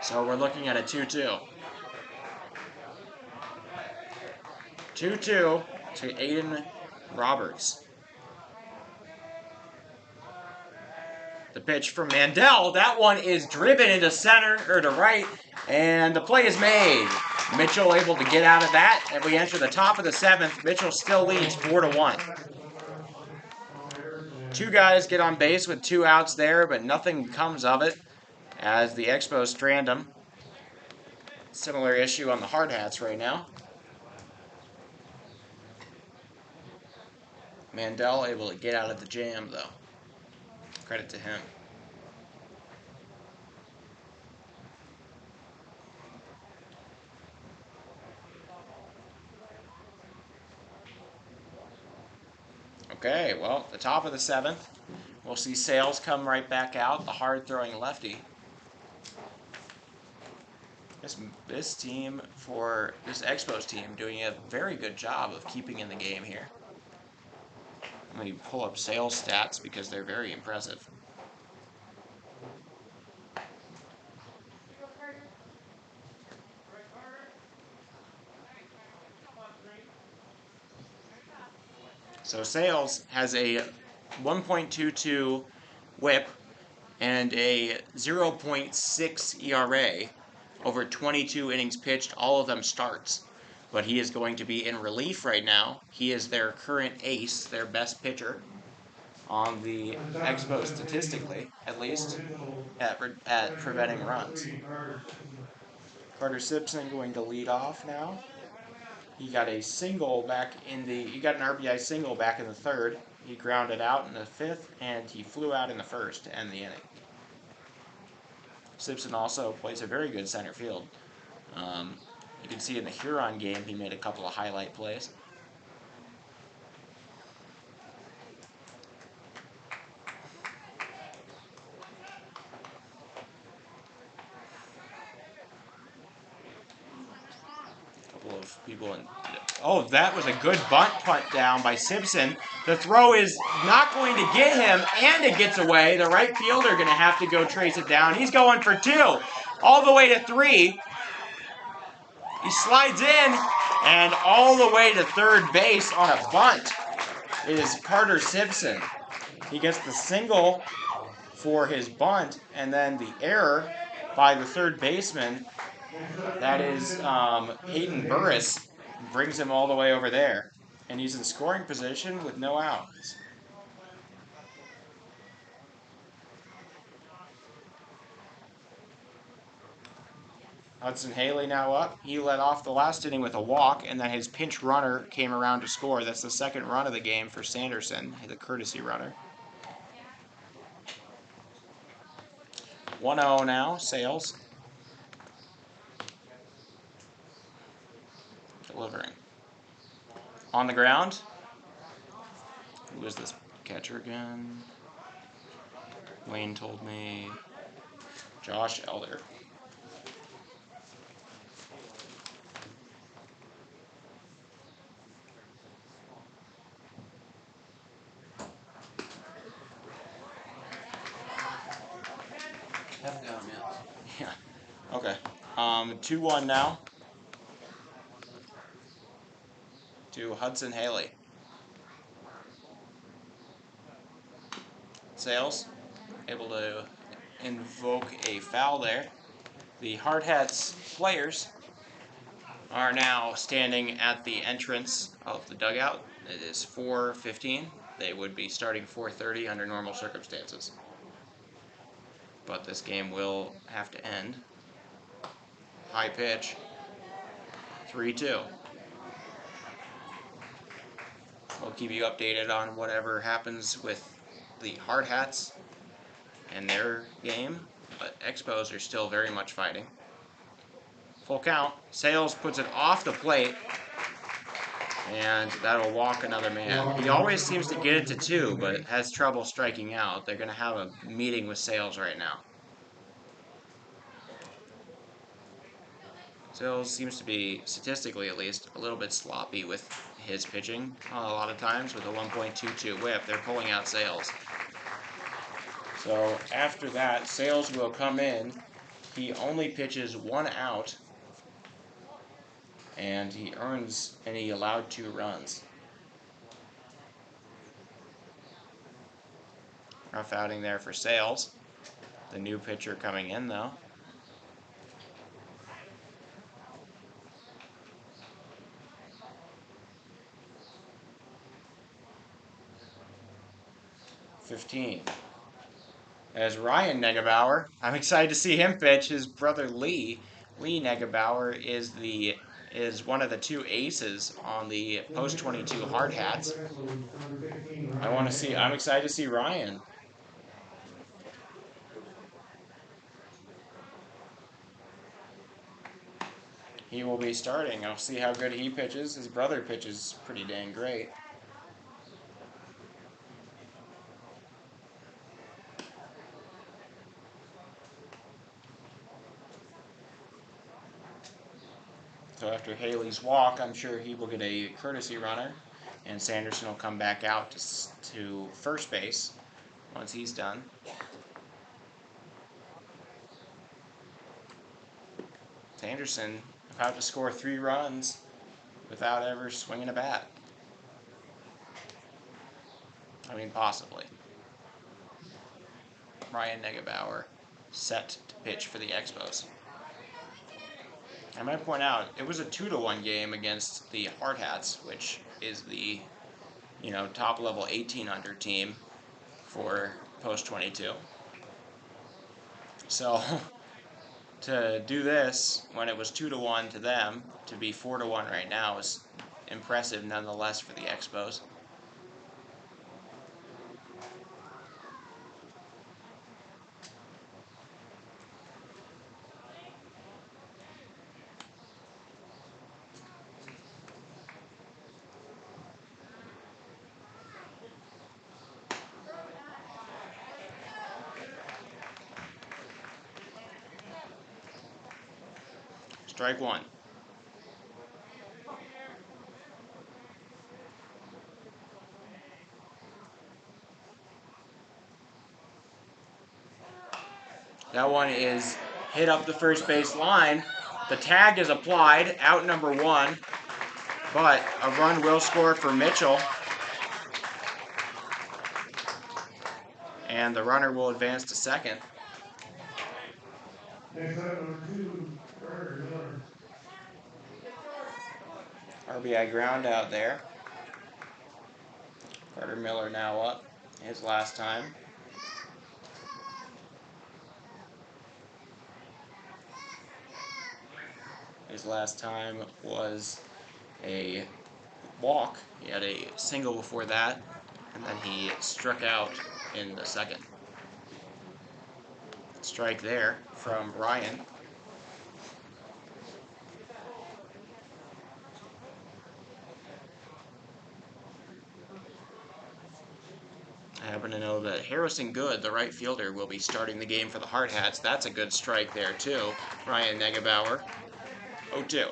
So we're looking at a 2-2. 2-2 to Aiden Roberts. The pitch from Mandel. That one is driven into center or to right, and the play is made. Mitchell able to get out of that, and we enter the top of the 7th. Mitchell still leads 4-1. 2 guys get on base with 2 outs there, but nothing comes of it as the Expos strand them. Similar issue on the hard hats right now. Mandel able to get out of the jam, though. Credit to him. Okay, well, the top of the 7th. We'll see Sales come right back out, the hard-throwing lefty. This team, for this Expos team, doing a very good job of keeping in the game here. Let me pull up Sales stats because they're very impressive. So Sales has a 1.22 whip and a 0.6 ERA over 22 innings pitched, all of them starts. But he is going to be in relief right now. He is their current ace, their best pitcher on the Expos statistically, at least, at preventing runs. Carter Simpson going to lead off now. He got a single back he got an RBI single back in the 3rd. He grounded out in the 5th, and he flew out in the 1st to end the inning. Simpson also plays a very good center field. You can see in the Huron game, he made a couple of highlight plays. Couple of people in. Oh, that was a good bunt punt down by Simpson. The throw is not going to get him, and it gets away. The right fielder going to have to go trace it down. He's going for 2, all the way to 3. He slides in, and all the way to third base on a bunt is Carter Simpson. He gets the single for his bunt, and then the error by the third baseman, that is Hayden Burris, brings him all the way over there. And he's in scoring position with no outs. Hudson Haley now up. He led off the last inning with a walk, and then his pinch runner came around to score. That's the 2nd run of the game for Sanderson, the courtesy runner. 1-0 now, Sales. Delivering. On the ground. Who is this catcher again? Wayne told me. Josh Elder. Yeah. Okay. 2-1 now. To Hudson Haley. Sales able to invoke a foul there. The Hard Hats players are now standing at the entrance of the dugout. It is 4:15. They would be starting 4:30 under normal circumstances. But this game will have to end. High pitch. 3-2. We'll keep you updated on whatever happens with the Hard Hats and their game, but Expos are still very much fighting. Full count. Sales puts it off the plate, and that'll walk another man. He always seems to get it to 2, but has trouble striking out. They're going to have a meeting with Sales right now. Sales seems to be, statistically at least, a little bit sloppy with his pitching a lot of times with a 1.22 whip. They're pulling out Sales. So after that, Sales will come in. He only pitches 1 out, and he allowed 2 runs. Rough outing there for Sales. The new pitcher coming in, though. As Ryan Negebauer, I'm excited to see him pitch. His brother Lee Negebauer is one of the 2 aces on the post 22 Hard Hats. I'm excited to see Ryan. He will be starting. I'll see how good he pitches. His brother pitches pretty dang great. So after Haley's walk, I'm sure he will get a courtesy runner, and Sanderson will come back out to first base once he's done. Sanderson about to score 3 runs without ever swinging a bat. I mean, possibly. Ryan Negebauer set to pitch for the Expos. I might point out, it was a 2-1 game against the Hard Hats, which is the, top level 1800 team for post 22. So to do this when it was 2-1 to them, to be 4-1 right now is impressive nonetheless for the Expos. Strike 1. That one is hit up the first base line. The tag is applied, out number 1, but a run will score for Mitchell. And the runner will advance to second. Next up, number 2, Carter Miller. RBI ground out there. Carter Miller now up. His last time. His last time was a walk. He had a single before that, and then he struck out in the second. Strike there from Ryan. I happen to know that Harrison Good, the right fielder, will be starting the game for the Hard Hats. That's a good strike there, too. Ryan Negebauer, 0-2.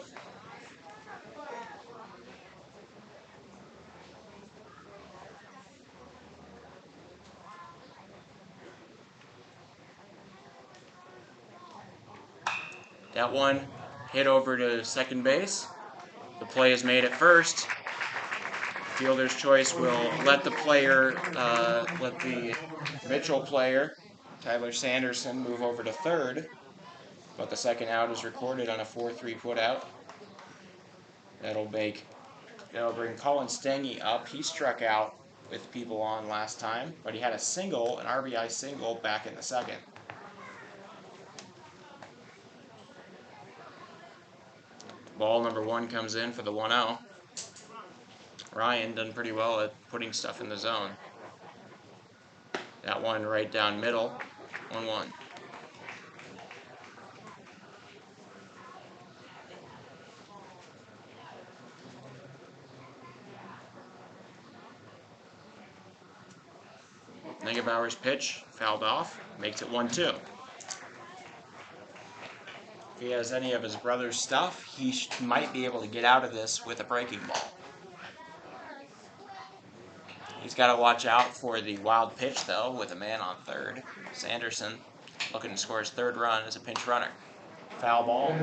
That one hit over to second base. The play is made at first. Fielder's choice will let the player, let the Mitchell player, Tyler Sanderson, move over to third. But the second out is recorded on a 4-3 putout. That'll bring Colin Stange up. He struck out with people on last time, but he had a single, an RBI single, back in the second. Ball number 1 comes in for the 1-0. Ryan done pretty well at putting stuff in the zone. That one right down middle, 1-1. Negebauer's pitch fouled off, makes it 1-2. If he has any of his brother's stuff, he might be able to get out of this with a breaking ball. He's got to watch out for the wild pitch, though, with a man on third. Sanderson looking to score his third run as a pinch runner. Foul ball.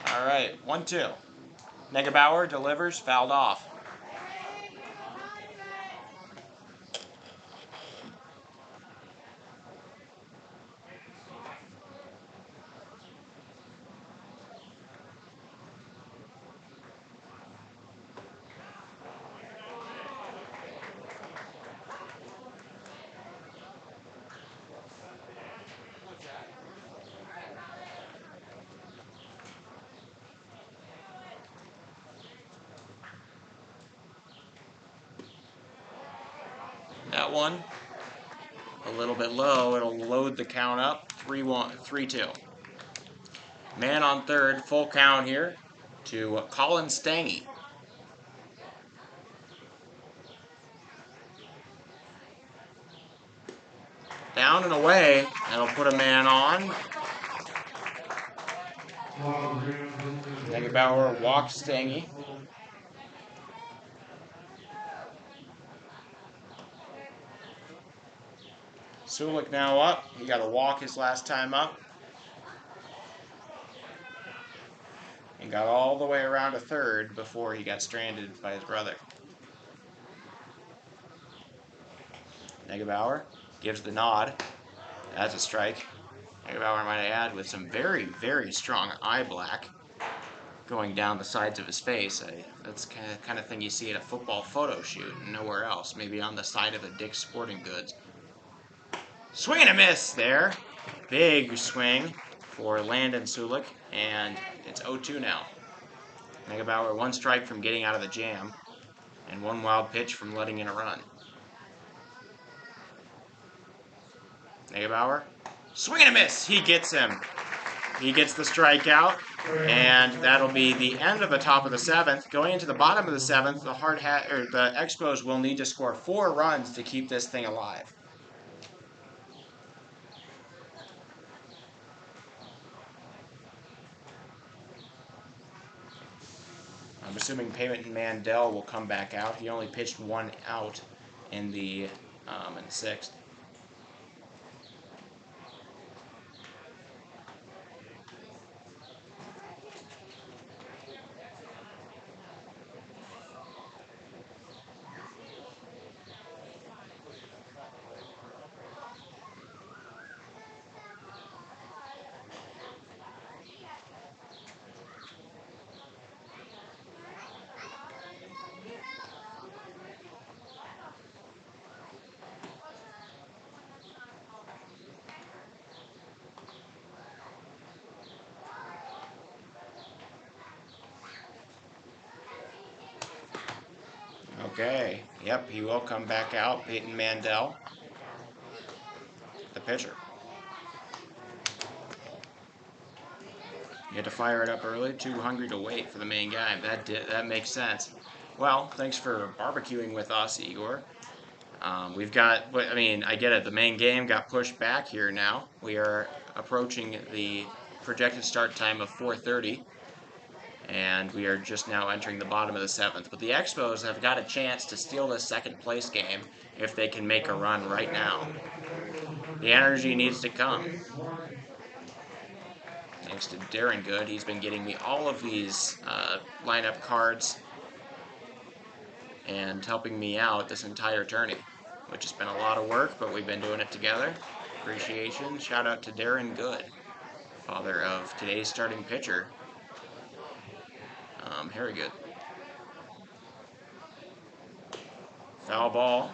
All right, 1-2. Negebauer delivers, fouled off. That one, a little bit low. It'll load the count up, 3-2. Man on third, full count here to Colin Stange. Down and away, that'll put a man on. Negebauer walks Stange. Sulik now up. He got to walk his last time up. And got all the way around to third before he got stranded by his brother. Negebauer gives the nod. That's a strike. Negebauer, might I add, with some very, very strong eye black going down the sides of his face. That's kind of thing you see at a football photo shoot and nowhere else. Maybe on the side of a Dick's Sporting Goods. Swing and a miss there. Big swing for Landon Sulik, and it's 0-2 now. Negebauer 1 strike from getting out of the jam, and 1 wild pitch from letting in a run. Negebauer, swing and a miss. He gets him. He gets the strikeout, and that'll be the end of the top of the 7th. Going into the bottom of the 7th, the Expos will need to score 4 runs to keep this thing alive. I'm assuming Payment and Mandel will come back out. He only pitched 1 out in the 6th. Okay. Yep, he will come back out. Peyton Mandel, the pitcher. You had to fire it up early. Too hungry to wait for the main guy. That makes sense. Well, thanks for barbecuing with us, Igor. We've got, I mean, I get it. The main game got pushed back here now. We are approaching the projected start time of 4:30, and we are just now entering the bottom of the 7th. But the Expos have got a chance to steal this second place game if they can make a run right now. The energy needs to come. Thanks to Darren Good, he's been getting me all of these lineup cards and helping me out this entire tourney, which has been a lot of work, but we've been doing it together. Appreciation. Shout out to Darren Good, father of today's starting pitcher, Harry Good. Foul ball.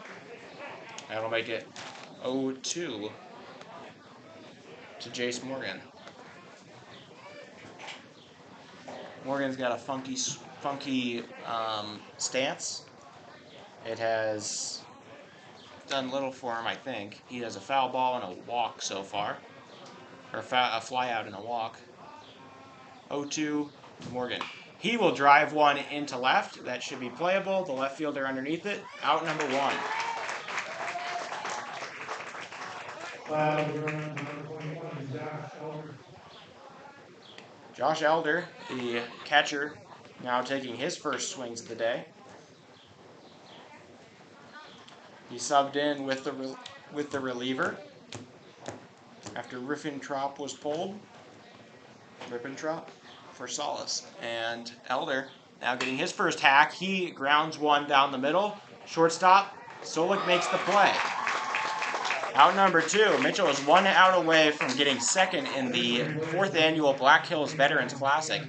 That'll make it 0-2 to Jace Morgan. Morgan's got a funky stance. It has done little for him, I think. He has a foul ball and a walk so far. Or a fly out and a walk. 0-2, Morgan. He will drive one into left. That should be playable. The left fielder underneath it. Out number 1. Josh Elder, the catcher, now taking his first swings of the day. He subbed in with the reliever after Rippentrop was pulled. Rippentrop for Solace. And Elder now getting his first hack. He grounds one down the middle. Shortstop, Solik makes the play. Out number 2, Mitchell is 1 out away from getting second in the 4th annual Black Hills Veterans Classic.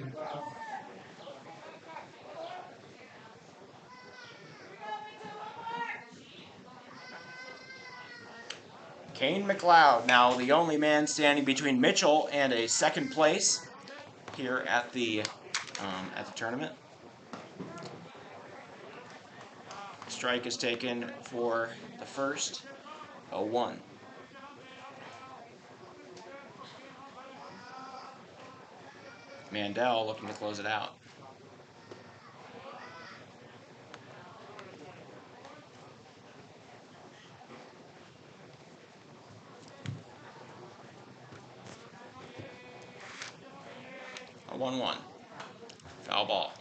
Kane McLeod, now the only man standing between Mitchell and a second place here at the tournament. Strike is taken for the first. 0-1. Mandel looking to close it out. A 1-1. Foul ball.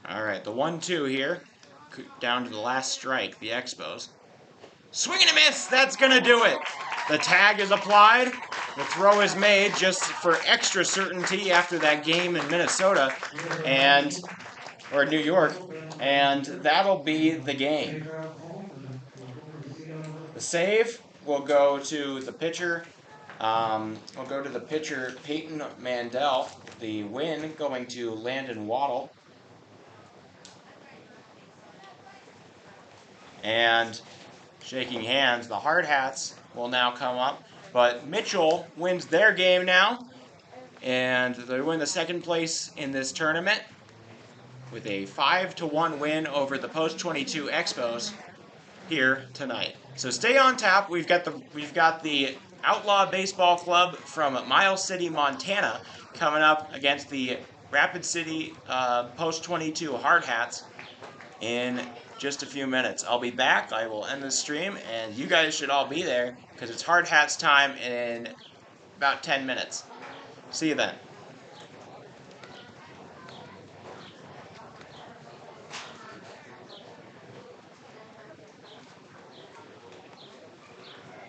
All right, the 1-2 here, down to the last strike, the Expos. Swing and a miss, that's gonna do it. The tag is applied, the throw is made just for extra certainty after that game in Minnesota, or New York, and that'll be the game. The save will go to the pitcher. Peyton Mandel. The win going to Landon Waddle. And shaking hands, the Hard Hats will now come up. But Mitchell wins their game now, and they win the second place in this tournament with a 5-1 win over the Post-22 Expos here tonight. So stay on tap. We've got the Outlaw Baseball Club from Miles City, Montana, coming up against the Rapid City Post-22 Hard Hats in just a few minutes. I'll be back. I will end the stream, and you guys should all be there because it's Hard Hats time in about 10 minutes. See you then.